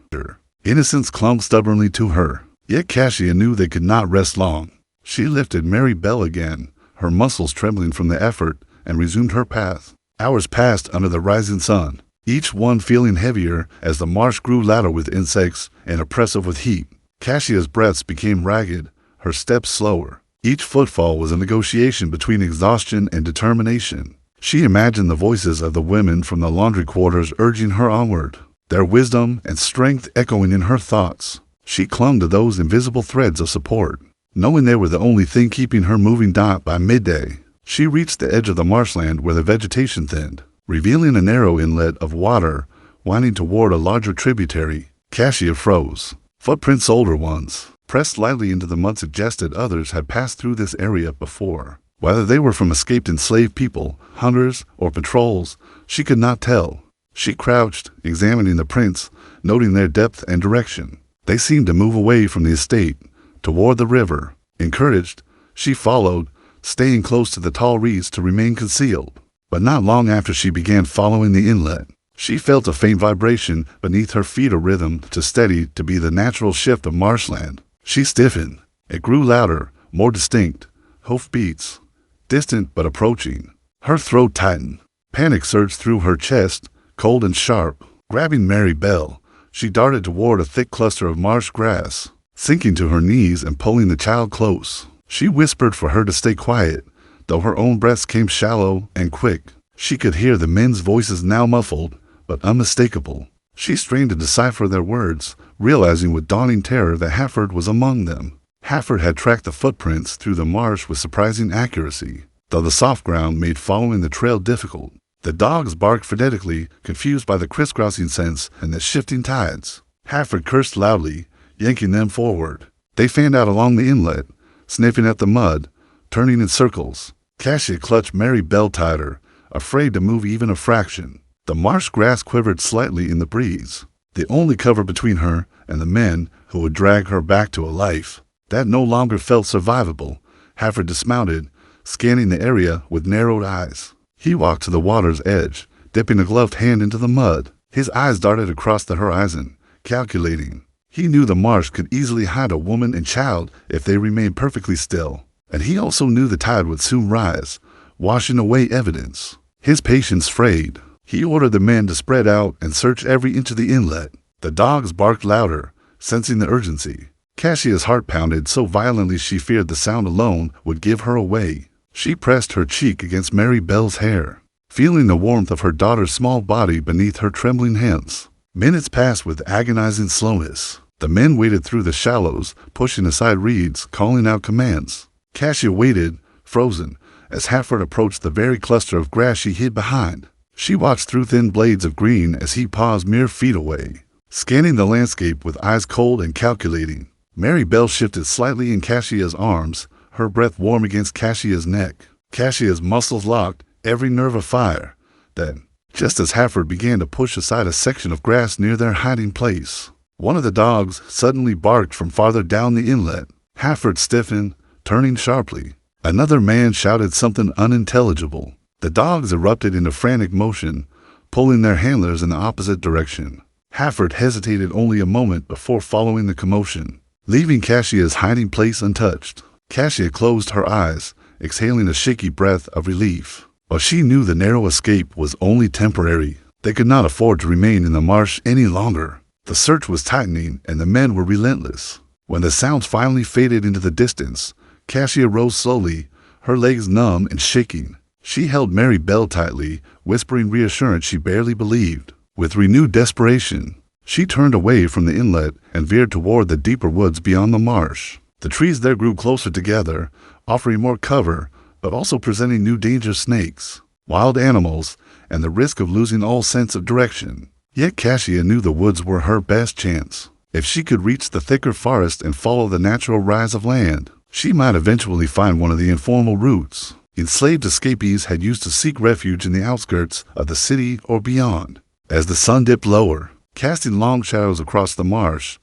Yet Cassia knew they could not rest long. She lifted Mary Belle again, her muscles trembling from the effort, and resumed her path. Hours passed under the rising sun, each one feeling heavier as the marsh grew louder with insects and oppressive with heat. Cassia's breaths became ragged, her steps slower. Each footfall was a negotiation between exhaustion and determination. She imagined the voices of the women from the laundry quarters urging her onward, their wisdom and strength echoing in her thoughts. She clung to those invisible threads of support, knowing they were the only thing keeping her moving. By midday, she reached the edge of the marshland where the vegetation thinned, revealing a narrow inlet of water winding toward a larger tributary. Cassia froze. Footprints, older ones, pressed lightly into the mud, suggested others had passed through this area before. Whether they were from escaped enslaved people, hunters, or patrols, she could not tell. She crouched, examining the prints, noting their depth and direction. They seemed to move away from the estate, toward the river. Encouraged, she followed, staying close to the tall reeds to remain concealed. But not long after she began following the inlet, she felt a faint vibration beneath her feet, a rhythm too steady to be the natural shift of marshland. She stiffened. It grew louder, more distinct. Hoofbeats, distant but approaching. Her throat tightened. Panic surged through her chest, cold and sharp. Grabbing Mary Belle, she darted toward a thick cluster of marsh grass, sinking to her knees and pulling the child close. She whispered for her to stay quiet, though her own breaths came shallow and quick. She could hear the men's voices, now muffled, but unmistakable. She strained to decipher their words, realizing with dawning terror that Hurried was among them. Hurried had tracked the footprints through the marsh with surprising accuracy, though the soft ground made following the trail difficult. The dogs barked frenetically, confused by the crisscrossing scents and the shifting tides. Hurried cursed loudly, yanking them forward. They fanned out along the inlet, sniffing at the mud, turning in circles. Cassia clutched Mary Belle tighter, afraid to move even a fraction. The marsh grass quivered slightly in the breeze, the only cover between her and the men who would drag her back to a life that no longer felt survivable. Hurried dismounted, scanning the area with narrowed eyes. He walked to the water's edge, dipping a gloved hand into the mud. His eyes darted across the horizon, calculating. He knew the marsh could easily hide a woman and child if they remained perfectly still, and he also knew the tide would soon rise, washing away evidence. His patience frayed. He ordered the men to spread out and search every inch of the inlet. The dogs barked louder, sensing the urgency. Cassia's heart pounded so violently she feared the sound alone would give her away. She pressed her cheek against Mary Belle's hair, feeling the warmth of her daughter's small body beneath her trembling hands. Minutes passed with agonizing slowness. The men waded through the shallows, pushing aside reeds, calling out commands. Cassia waited, frozen, as Hurried approached the very cluster of grass she hid behind. She watched through thin blades of green as he paused mere feet away, scanning the landscape with eyes cold and calculating. Mary Belle shifted slightly in Cassia's arms, her breath warm against Cassia's neck. Cassia's muscles locked, every nerve afire. Then, just as Hurried began to push aside a section of grass near their hiding place, one of the dogs suddenly barked from farther down the inlet. Hurried stiffened, turning sharply. Another man shouted something unintelligible. The dogs erupted into frantic motion, pulling their handlers in the opposite direction. Hurried hesitated only a moment before following the commotion, leaving Cassia's hiding place untouched. Cassia closed her eyes, exhaling a shaky breath of relief. But she knew the narrow escape was only temporary. They could not afford to remain in the marsh any longer. The search was tightening, and the men were relentless. When the sounds finally faded into the distance, Cassia rose slowly, her legs numb and shaking. She held Mary Belle tightly, whispering reassurance she barely believed. With renewed desperation, she turned away from the inlet and veered toward the deeper woods beyond the marsh. The trees there grew closer together, offering more cover, but also presenting new danger: snakes, wild animals, and the risk of losing all sense of direction. Yet Cassia knew the woods were her best chance. If she could reach the thicker forest and follow the natural rise of land, she might eventually find one of the informal routes enslaved escapees had used to seek refuge in the outskirts of the city or beyond. As the sun dipped lower, casting long shadows across the marsh,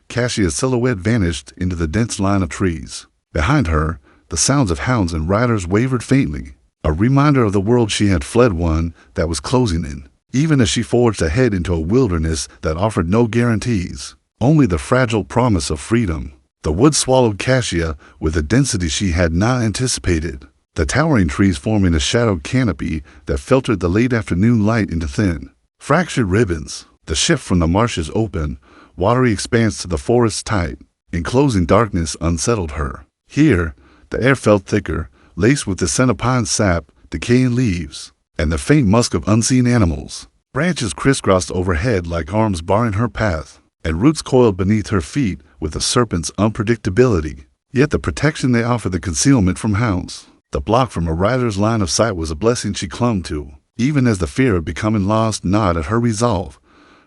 Cassia's silhouette vanished into the dense line of trees. Behind her, the sounds of hounds and riders wavered faintly, a reminder of the world she had fled, one that was closing in. Even as she forged ahead into a wilderness that offered no guarantees, only the fragile promise of freedom, the woods swallowed Cassia with a density she had not anticipated, the towering trees forming a shadowed canopy that filtered the late afternoon light into thin, fractured ribbons. The shift from the marsh's open, watery expanse to the forest's tight, enclosing darkness unsettled her. Here, the air felt thicker, laced with the scent of pine sap, decaying leaves, and the faint musk of unseen animals. Branches crisscrossed overhead like arms barring her path, and roots coiled beneath her feet with a serpent's unpredictability. Yet the protection they offered, the concealment from hounds, the block from a rider's line of sight, was a blessing she clung to. Even as the fear of becoming lost gnawed at her resolve,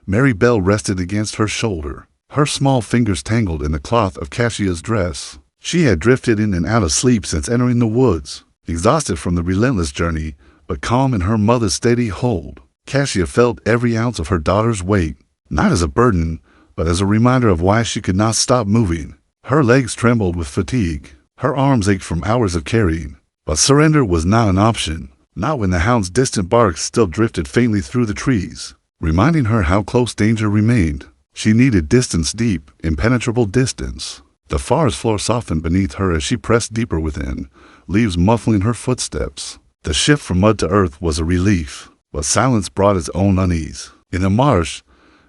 Mary Belle rested against her shoulder, her small fingers tangled in the cloth of Cassia's dress. She had drifted in and out of sleep since entering the woods, exhausted from the relentless journey, but calm in her mother's steady hold. Cassia felt every ounce of her daughter's weight, not as a burden, but as a reminder of why she could not stop moving. Her legs trembled with fatigue, her arms ached from hours of carrying, but surrender was not an option, not when the hound's distant barks still drifted faintly through the trees, reminding her how close danger remained. She needed distance, deep, impenetrable distance. The forest floor softened beneath her as she pressed deeper within, leaves muffling her footsteps. The shift from mud to earth was a relief, but silence brought its own unease. In the marsh,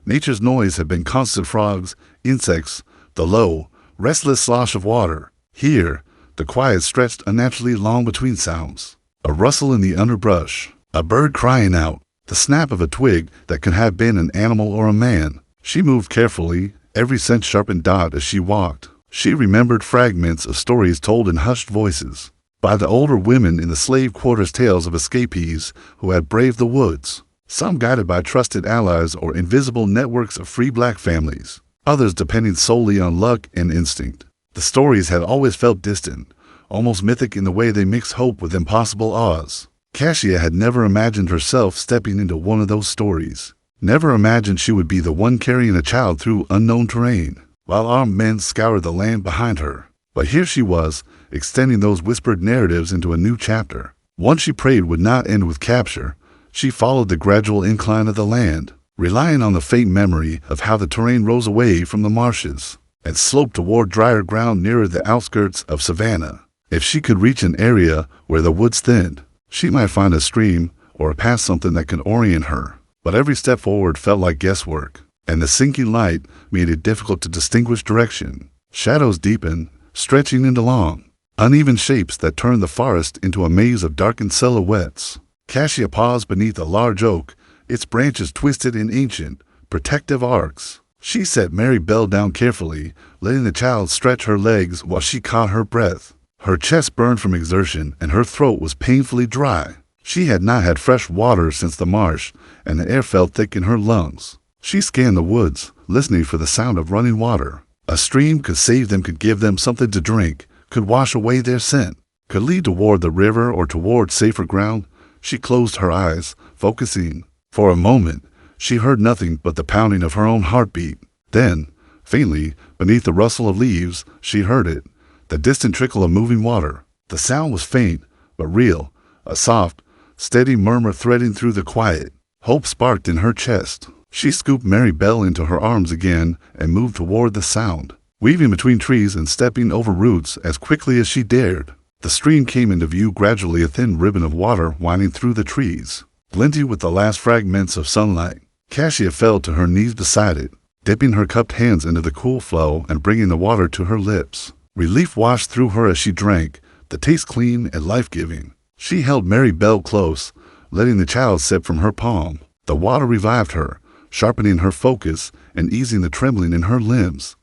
nature's noise had been constant: frogs, insects, the low, restless slosh of water. Here, the quiet stretched unnaturally long between sounds. A rustle in the underbrush, a bird crying out, the snap of a twig that could have been an animal or a man. She moved carefully, every sense sharpened dot as she walked. She remembered fragments of stories told in hushed voices by the older women in the slave quarters, tales of escapees who had braved the woods, some guided by trusted allies or invisible networks of free black families, others depending solely on luck and instinct. The stories had always felt distant, almost mythic in the way they mixed hope with impossible odds. Cassia had never imagined herself stepping into one of those stories, never imagined she would be the one carrying a child through unknown terrain, while armed men scoured the land behind her. But here she was, extending those whispered narratives into a new chapter, one she prayed would not end with capture. She followed the gradual incline of the land, relying on the faint memory of how the terrain rose away from the marshes and sloped toward drier ground nearer the outskirts of Savannah. If she could reach an area where the woods thinned, she might find a stream or pass something that could orient her. But every step forward felt like guesswork, and the sinking light made it difficult to distinguish direction. Shadows deepened, stretching into long, uneven shapes that turned the forest into a maze of darkened silhouettes. Cassia paused beneath a large oak, its branches twisted in ancient, protective arcs. She set Mary Belle down carefully, letting the child stretch her legs while she caught her breath. Her chest burned from exertion, and her throat was painfully dry. She had not had fresh water since the marsh, and the air felt thick in her lungs. She scanned the woods, listening for the sound of running water, A stream could save them, could give them something to drink, could wash away their scent, could lead toward the river or toward safer ground. She closed her eyes, focusing. For a moment, she heard nothing but the pounding of her own heartbeat. Then, faintly, beneath the rustle of leaves, she heard it, the distant trickle of moving water. The sound was faint, but real, a soft, steady murmur threading through the quiet. Hope sparked in her chest. She scooped Mary Belle into her arms again and moved toward the sound, weaving between trees and stepping over roots as quickly as she dared. The stream came into view gradually, a thin ribbon of water winding through the trees, glinting with the last fragments of sunlight. Cassia fell to her knees beside it, dipping her cupped hands into the cool flow and bringing the water to her lips. Relief washed through her as she drank, the taste clean and life-giving. She held Mary Belle close, letting the child sip from her palm. The water revived her, sharpening her focus and easing the trembling in her limbs.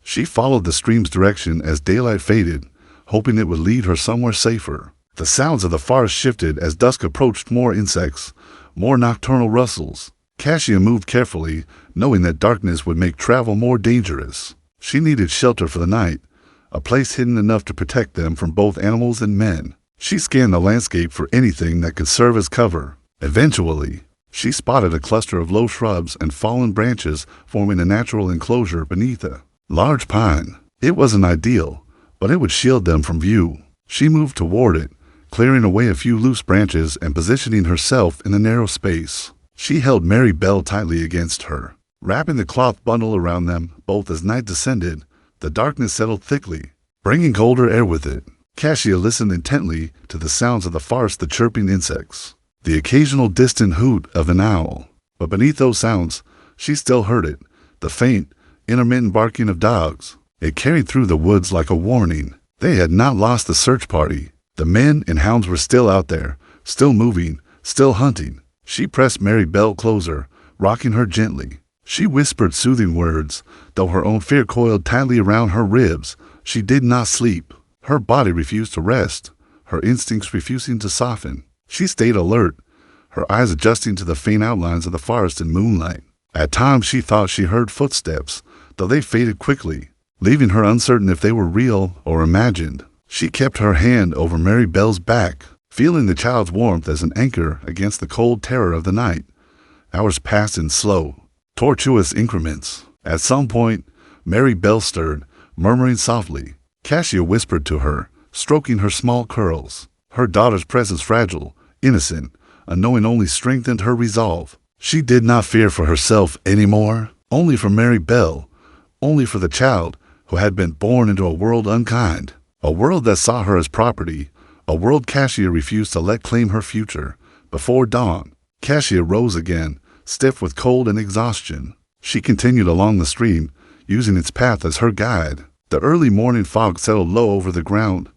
She followed the stream's direction as daylight faded, hoping it would lead her somewhere safer. The sounds of the forest shifted as dusk approached. More insects, more nocturnal rustles. Cassia moved carefully, knowing that darkness would make travel more dangerous. She needed shelter for the night, a place hidden enough to protect them from both animals and men. She scanned the landscape for anything that could serve as cover. Eventually, she spotted a cluster of low shrubs and fallen branches forming a natural enclosure beneath a large pine. It wasn't ideal, but it would shield them from view. She moved toward it, clearing away a few loose branches and positioning herself in the narrow space. She held Mary Belle tightly against her, wrapping the cloth bundle around them. Both as night descended, the darkness settled thickly, bringing colder air with it. Cassia listened intently to the sounds of the forest, the chirping insects, the occasional distant hoot of an owl. But beneath those sounds, she still heard it, the faint, intermittent barking of dogs. It carried through the woods like a warning. They had not lost the search party. The men and hounds were still out there, still moving, still hunting. She pressed Mary Belle closer, rocking her gently. She whispered soothing words, though her own fear coiled tightly around her ribs. She did not sleep. Her body refused to rest, her instincts refusing to soften. She stayed alert, her eyes adjusting to the faint outlines of the forest in moonlight. At times she thought she heard footsteps, though they faded quickly, leaving her uncertain if they were real or imagined. She kept her hand over Mary Belle's back, feeling the child's warmth as an anchor against the cold terror of the night. Hours passed in slow, tortuous increments. At some point, Mary Belle stirred, murmuring softly. Cassia whispered to her, stroking her small curls. Her daughter's presence, fragile, innocent, unknowing, only strengthened her resolve. She did not fear for herself anymore, only for Mary Belle, only for the child who had been born into a world unkind, a world that saw her as property, a world Cassia refused to let claim her future. Before dawn, Cassia rose again, stiff with cold and exhaustion. She continued along the stream, using its path as her guide. The early morning fog settled low over the ground,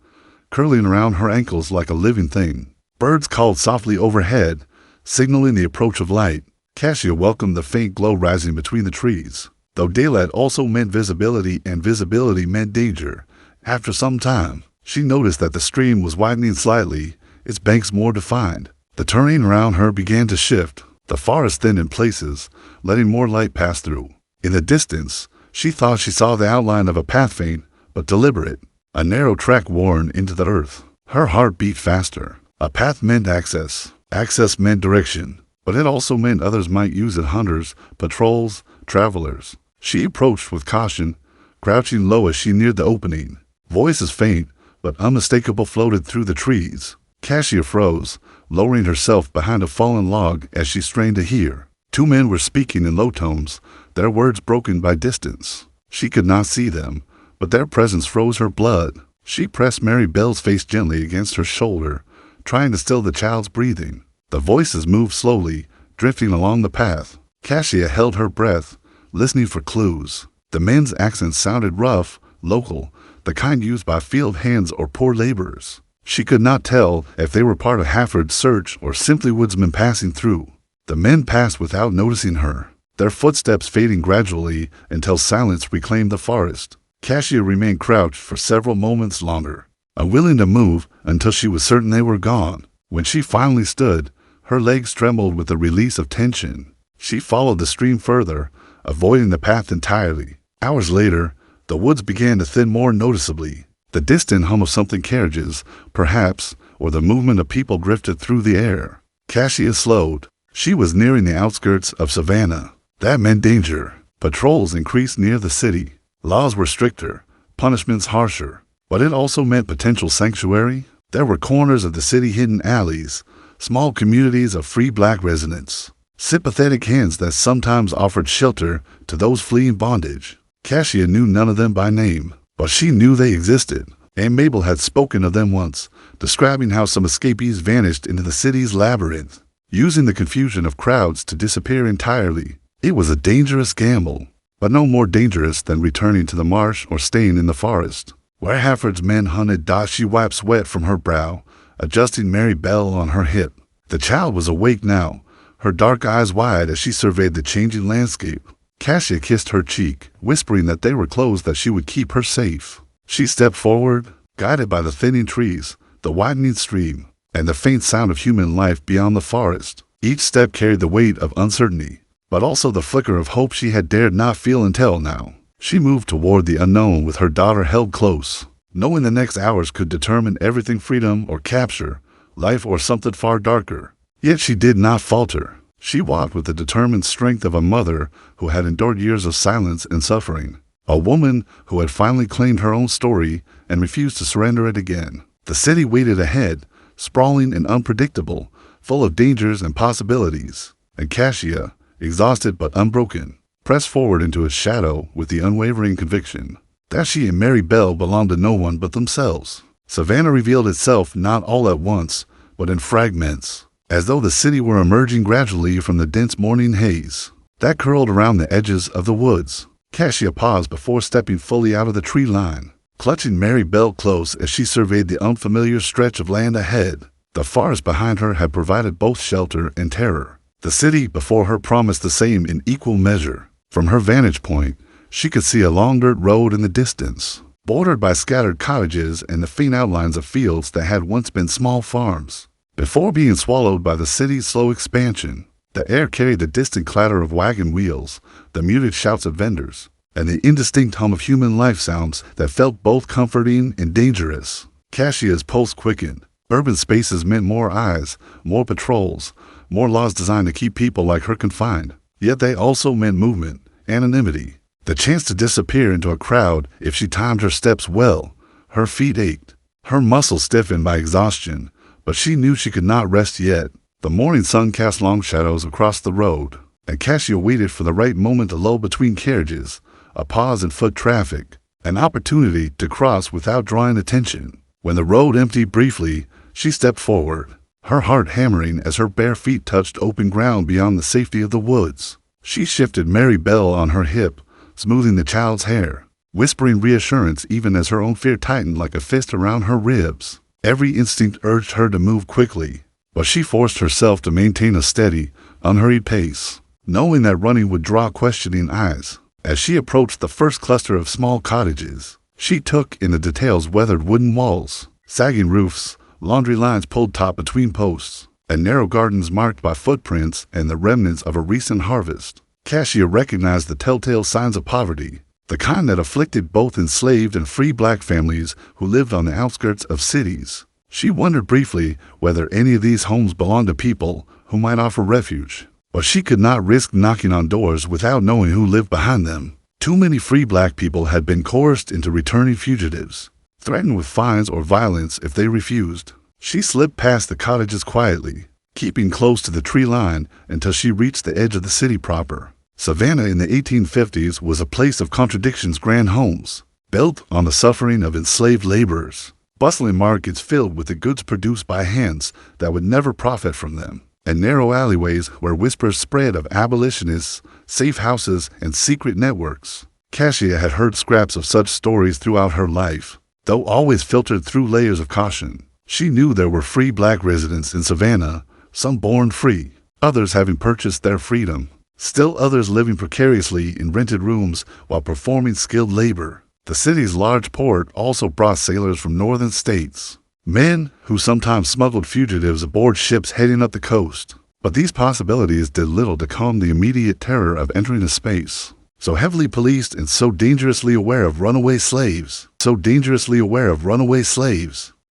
curling around her ankles like a living thing. Birds called softly overhead, signaling the approach of light. Cassia welcomed the faint glow rising between the trees, though daylight also meant visibility and visibility meant danger. After some time, she noticed that the stream was widening slightly, its banks more defined. The terrain around her began to shift. The forest thinned in places, letting more light pass through. In the distance, she thought she saw the outline of a path, faint but deliberate, a narrow track worn into the earth. Her heart beat faster. A path meant access. Access meant direction, but it also meant others might use it: hunters, patrols, travelers. She approached with caution, crouching low as she neared the opening. Voices, faint but unmistakable, floated through the trees. Cassia froze, lowering herself behind a fallen log as she strained to hear. Two men were speaking in low tones, their words broken by distance. She could not see them, but their presence froze her blood. She pressed Mary Belle's face gently against her shoulder, trying to still the child's breathing. The voices moved slowly, drifting along the path. Cassia held her breath, listening for clues. The men's accents sounded rough, local, the kind used by field hands or poor laborers. She could not tell if they were part of Hafford's search or simply woodsmen passing through. The men passed without noticing her, their footsteps fading gradually until silence reclaimed the forest. Cassia remained crouched for several moments longer, unwilling to move until she was certain they were gone. When she finally stood, her legs trembled with the release of tension. She followed the stream further, avoiding the path entirely. Hours later, the woods began to thin more noticeably. The distant hum of something carriages, perhaps, or the movement of people drifted through the air. Cassia slowed. She was nearing the outskirts of Savannah. That meant danger. Patrols increased near the city. Laws were stricter, punishments harsher. But it also meant potential sanctuary. There were corners of the city hidden alleys, small communities of free black residents, sympathetic hands that sometimes offered shelter to those fleeing bondage. Cassia knew none of them by name, but she knew they existed. Aunt Mabel had spoken of them once, describing how some escapees vanished into the city's labyrinth, using the confusion of crowds to disappear entirely. It was a dangerous gamble, but no more dangerous than returning to the marsh or staying in the forest, where Hafford's men hunted. She wiped sweat from her brow, adjusting Mary Belle on her hip. The child was awake now, her dark eyes wide as she surveyed the changing landscape. Cassia kissed her cheek, whispering that they were close that she would keep her safe. She stepped forward, guided by the thinning trees, the widening stream, and the faint sound of human life beyond the forest. Each step carried the weight of uncertainty, but also the flicker of hope she had dared not feel until now. She moved toward the unknown with her daughter held close, knowing the next hours could determine everything: freedom or capture, life or something far darker. Yet she did not falter. She walked with the determined strength of a mother who had endured years of silence and suffering, a woman who had finally claimed her own story and refused to surrender it again. The city waited ahead, sprawling and unpredictable, full of dangers and possibilities, and Cassia, exhausted but unbroken, pressed forward into its shadow with the unwavering conviction that she and Mary Belle belonged to no one but themselves. Savannah revealed itself not all at once, but in fragments, as though the city were emerging gradually from the dense morning haze that curled around the edges of the woods. Cassia paused before stepping fully out of the tree line, clutching Mary Belle close as she surveyed the unfamiliar stretch of land ahead. The forest behind her had provided both shelter and terror. The city before her promised the same in equal measure. From her vantage point, she could see a long dirt road in the distance, bordered by scattered cottages and the faint outlines of fields that had once been small farms. Before being swallowed by the city's slow expansion, the air carried the distant clatter of wagon wheels, the muted shouts of vendors, and the indistinct hum of human life sounds that felt both comforting and dangerous. Cassia's pulse quickened. Urban spaces meant more eyes, more patrols, more laws designed to keep people like her confined. Yet they also meant movement, anonymity, the chance to disappear into a crowd if she timed her steps well. Her feet ached, her muscles stiffened by exhaustion, but she knew she could not rest yet. The morning sun cast long shadows across the road, and Cassia waited for the right moment to lull between carriages, a pause in foot traffic, an opportunity to cross without drawing attention. When the road emptied briefly, she stepped forward, her heart hammering as her bare feet touched open ground beyond the safety of the woods. She shifted Mary Belle on her hip, smoothing the child's hair, whispering reassurance even as her own fear tightened like a fist around her ribs. Every instinct urged her to move quickly, but she forced herself to maintain a steady, unhurried pace, knowing that running would draw questioning eyes. As she approached the first cluster of small cottages, she took in the details: weathered wooden walls, sagging roofs, laundry lines pulled taut between posts, and narrow gardens marked by footprints and the remnants of a recent harvest. Cassia recognized the telltale signs of poverty, the kind that afflicted both enslaved and free black families who lived on the outskirts of cities. She wondered briefly whether any of these homes belonged to people who might offer refuge, but she could not risk knocking on doors without knowing who lived behind them. Too many free black people had been coerced into returning fugitives, threatened with fines or violence if they refused. She slipped past the cottages quietly, keeping close to the tree line until she reached the edge of the city proper. Savannah in the 1850s was a place of contradictions: grand homes, built on the suffering of enslaved laborers, bustling markets filled with the goods produced by hands that would never profit from them, and narrow alleyways where whispers spread of abolitionists, safe houses, and secret networks. Cassia had heard scraps of such stories throughout her life, though always filtered through layers of caution. She knew there were free black residents in Savannah, some born free, others having purchased their freedom, still others living precariously in rented rooms while performing skilled labor. The city's large port also brought sailors from northern states, men who sometimes smuggled fugitives aboard ships heading up the coast. But these possibilities did little to calm the immediate terror of entering a space so heavily policed and so dangerously aware of runaway slaves.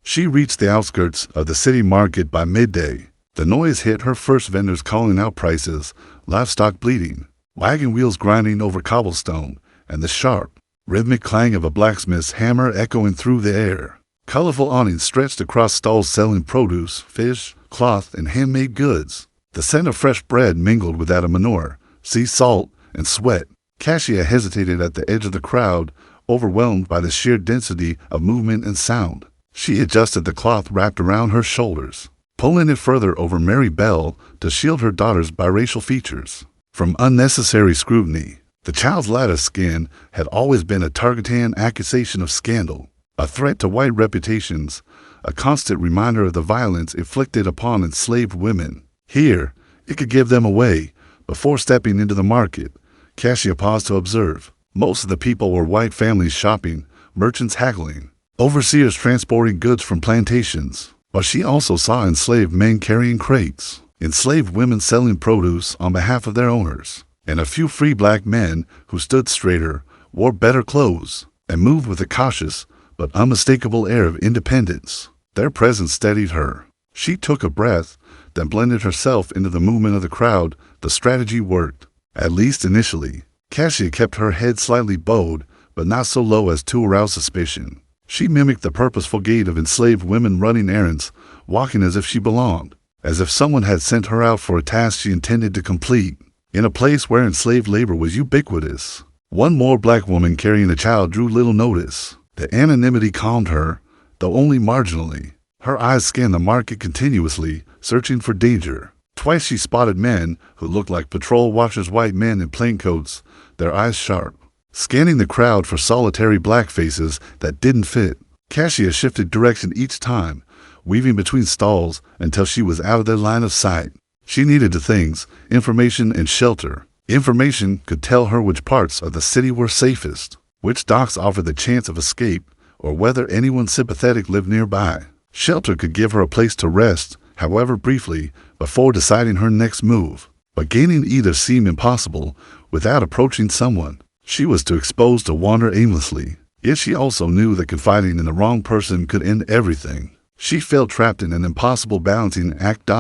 She reached the outskirts of the city market by midday. The noise hit her first, vendors calling out prices, livestock bleating, wagon wheels grinding over cobblestone, and the sharp, rhythmic clang of a blacksmith's hammer echoing through the air. Colorful awnings stretched across stalls selling produce, fish, cloth, and handmade goods. The scent of fresh bread mingled with that of manure, sea salt, and sweat. Cassia hesitated at the edge of the crowd, overwhelmed by the sheer density of movement and sound. She adjusted the cloth wrapped around her shoulders, pulling it further over Mary Belle to shield her daughter's biracial features from unnecessary scrutiny. The child's lighter skin had always been a targeted accusation of scandal, a threat to white reputations, a constant reminder of the violence inflicted upon enslaved women. Here, it could give them away. Before stepping into the market, Cassia paused to observe. Most of the people were white families shopping, merchants haggling, overseers transporting goods from plantations. But she also saw enslaved men carrying crates, enslaved women selling produce on behalf of their owners, and a few free black men who stood straighter, wore better clothes, and moved with a cautious but unmistakable air of independence. Their presence steadied her. She took a breath, then blended herself into the movement of the crowd. The strategy worked, at least initially. Cassia kept her head slightly bowed, but not so low as to arouse suspicion. She mimicked the purposeful gait of enslaved women running errands, walking as if she belonged, as if someone had sent her out for a task she intended to complete. In a place where enslaved labor was ubiquitous, one more black woman carrying a child drew little notice. The anonymity calmed her, though only marginally. Her eyes scanned the market continuously, searching for danger. Twice she spotted men who looked like patrol watchers, white men in plain coats, their eyes sharp, scanning the crowd for solitary black faces that didn't fit. Cassia shifted direction each time, weaving between stalls until she was out of their line of sight. She needed two things: information and shelter. Information could tell her which parts of the city were safest, which docks offered the chance of escape, or whether anyone sympathetic lived nearby. Shelter could give her a place to rest, however briefly, before deciding her next move. But gaining either seemed impossible without approaching someone. She was too exposed to wander aimlessly. Yet she also knew that confiding in the wrong person could end everything. She felt trapped in an impossible balancing act.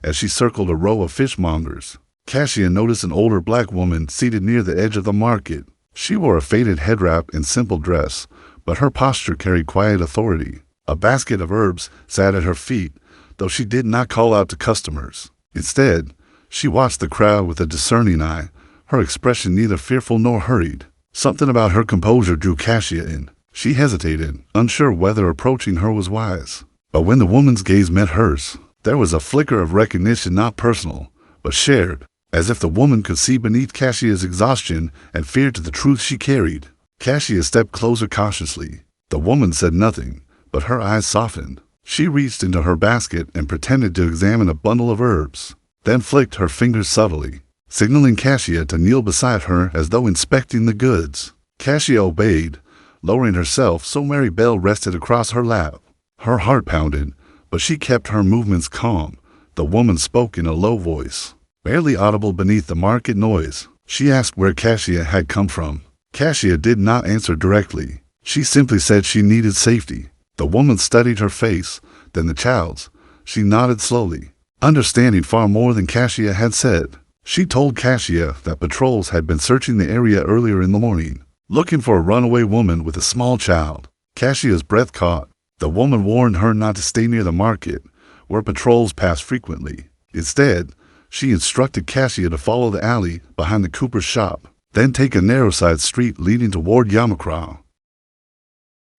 As she circled a row of fishmongers, Cassia noticed an older black woman seated near the edge of the market. She wore a faded head wrap and simple dress, but her posture carried quiet authority. A basket of herbs sat at her feet, though she did not call out to customers. Instead, she watched the crowd with a discerning eye, her expression neither fearful nor hurried. Something about her composure drew Cassia in. She hesitated, unsure whether approaching her was wise. But when the woman's gaze met hers, there was a flicker of recognition, not personal, but shared, as if the woman could see beneath Cassia's exhaustion and fear to the truth she carried. Cassia stepped closer cautiously. The woman said nothing, but her eyes softened. She reached into her basket and pretended to examine a bundle of herbs, then flicked her fingers subtly, signaling Cassia to kneel beside her as though inspecting the goods. Cassia obeyed, lowering herself so Mary Belle rested across her lap. Her heart pounded, but she kept her movements calm. The woman spoke in a low voice, barely audible beneath the market noise. She asked where Cassia had come from. Cassia did not answer directly. She simply said she needed safety. The woman studied her face, then the child's. She nodded slowly, understanding far more than Cassia had said. She told Cassia that patrols had been searching the area earlier in the morning, looking for a runaway woman with a small child. Cassia's breath caught. The woman warned her not to stay near the market, where patrols passed frequently. Instead, she instructed Cassia to follow the alley behind the cooper's shop, then take a narrow side street leading toward Yamakra,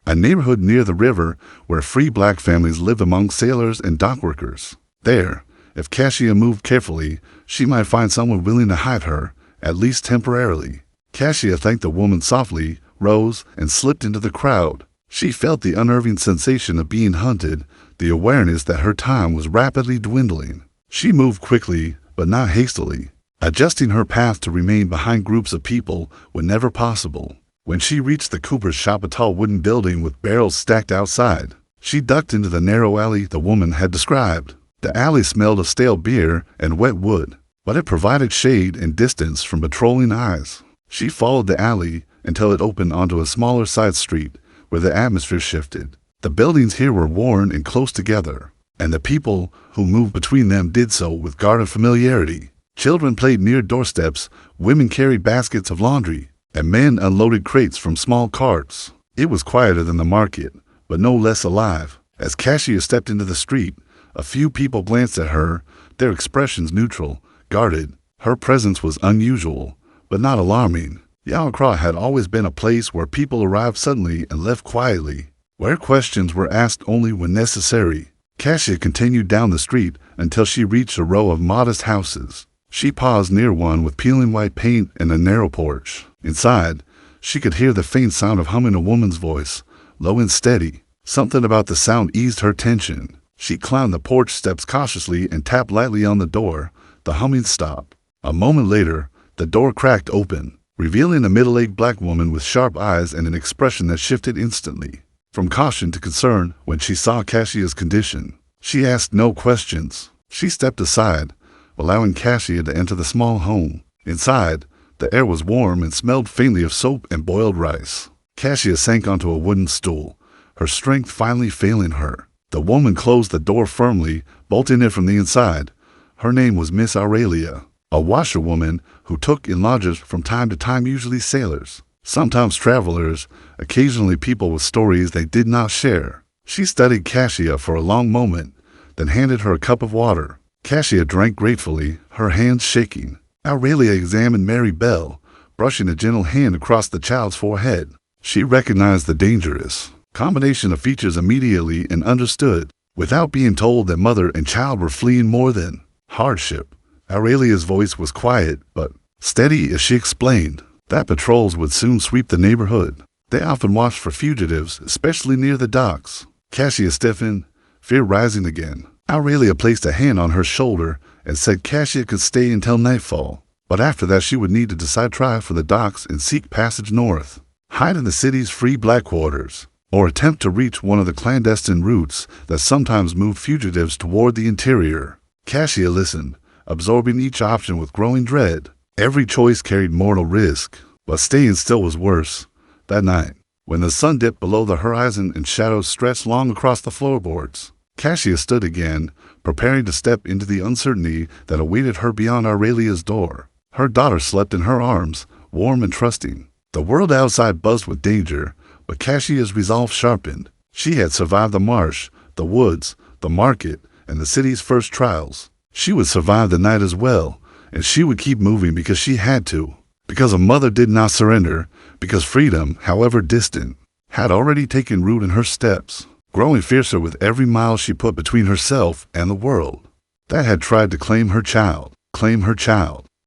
a neighborhood near the river where free black families lived among sailors and dockworkers. There, if Cassia moved carefully, she might find someone willing to hide her, at least temporarily. Cassia thanked the woman softly, rose, and slipped into the crowd. She felt the unnerving sensation of being hunted, the awareness that her time was rapidly dwindling. She moved quickly, but not hastily, adjusting her path to remain behind groups of people whenever possible. When she reached the cooper's shop, a tall wooden building with barrels stacked outside, she ducked into the narrow alley the woman had described. The alley smelled of stale beer and wet wood, but it provided shade and distance from patrolling eyes. She followed the alley until it opened onto a smaller side street where the atmosphere shifted. The buildings here were worn and close together, and the people who moved between them did so with guarded familiarity. Children played near doorsteps, women carried baskets of laundry, and men unloaded crates from small carts. It was quieter than the market, but no less alive. As Cassia stepped into the street, a few people glanced at her, their expressions neutral, guarded. Her presence was unusual, but not alarming. Yalacraw had always been a place where people arrived suddenly and left quietly, where questions were asked only when necessary. Cassia continued down the street until she reached a row of modest houses. She paused near one with peeling white paint and a narrow porch. Inside, she could hear the faint sound of humming a woman's voice, low and steady. Something about the sound eased her tension. She climbed the porch steps cautiously and tapped lightly on the door. The humming stopped. A moment later, the door cracked open, revealing a middle-aged black woman with sharp eyes and an expression that shifted instantly, from caution to concern when she saw Cassia's condition. She asked no questions. She stepped aside, allowing Cassia to enter the small home. Inside, the air was warm and smelled faintly of soap and boiled rice. Cassia sank onto a wooden stool, her strength finally failing her. The woman closed the door firmly, bolting it from the inside. Her name was Miss Aurelia, a washerwoman who took in lodgers from time to time, usually sailors, sometimes travelers, occasionally people with stories they did not share. She studied Cassia for a long moment, then handed her a cup of water. Cassia drank gratefully, her hands shaking. Aurelia examined Mary Belle, brushing a gentle hand across the child's forehead. She recognized the dangerous combination of features immediately and understood, without being told that mother and child were fleeing more than hardship. Aurelia's voice was quiet but steady as she explained that patrols would soon sweep the neighborhood. They often watched for fugitives, especially near the docks. Cassia stiffened, fear rising again. Aurelia placed a hand on her shoulder and said Cassia could stay until nightfall, but after that she would need to decide try for the docks and seek passage north, hide in the city's free black quarters, or attempt to reach one of the clandestine routes that sometimes moved fugitives toward the interior. Cassia listened, absorbing each option with growing dread. Every choice carried mortal risk, but staying still was worse. That night, when the sun dipped below the horizon and shadows stretched long across the floorboards, Cassia stood again, preparing to step into the uncertainty that awaited her beyond Aurelia's door. Her daughter slept in her arms, warm and trusting. The world outside buzzed with danger, but Cassia's resolve sharpened. She had survived the marsh, the woods, the market, and the city's first trials. She would survive the night as well, and she would keep moving because she had to, because a mother did not surrender, because freedom, however distant, had already taken root in her steps, growing fiercer with every mile she put between herself and the world that had tried to claim her child.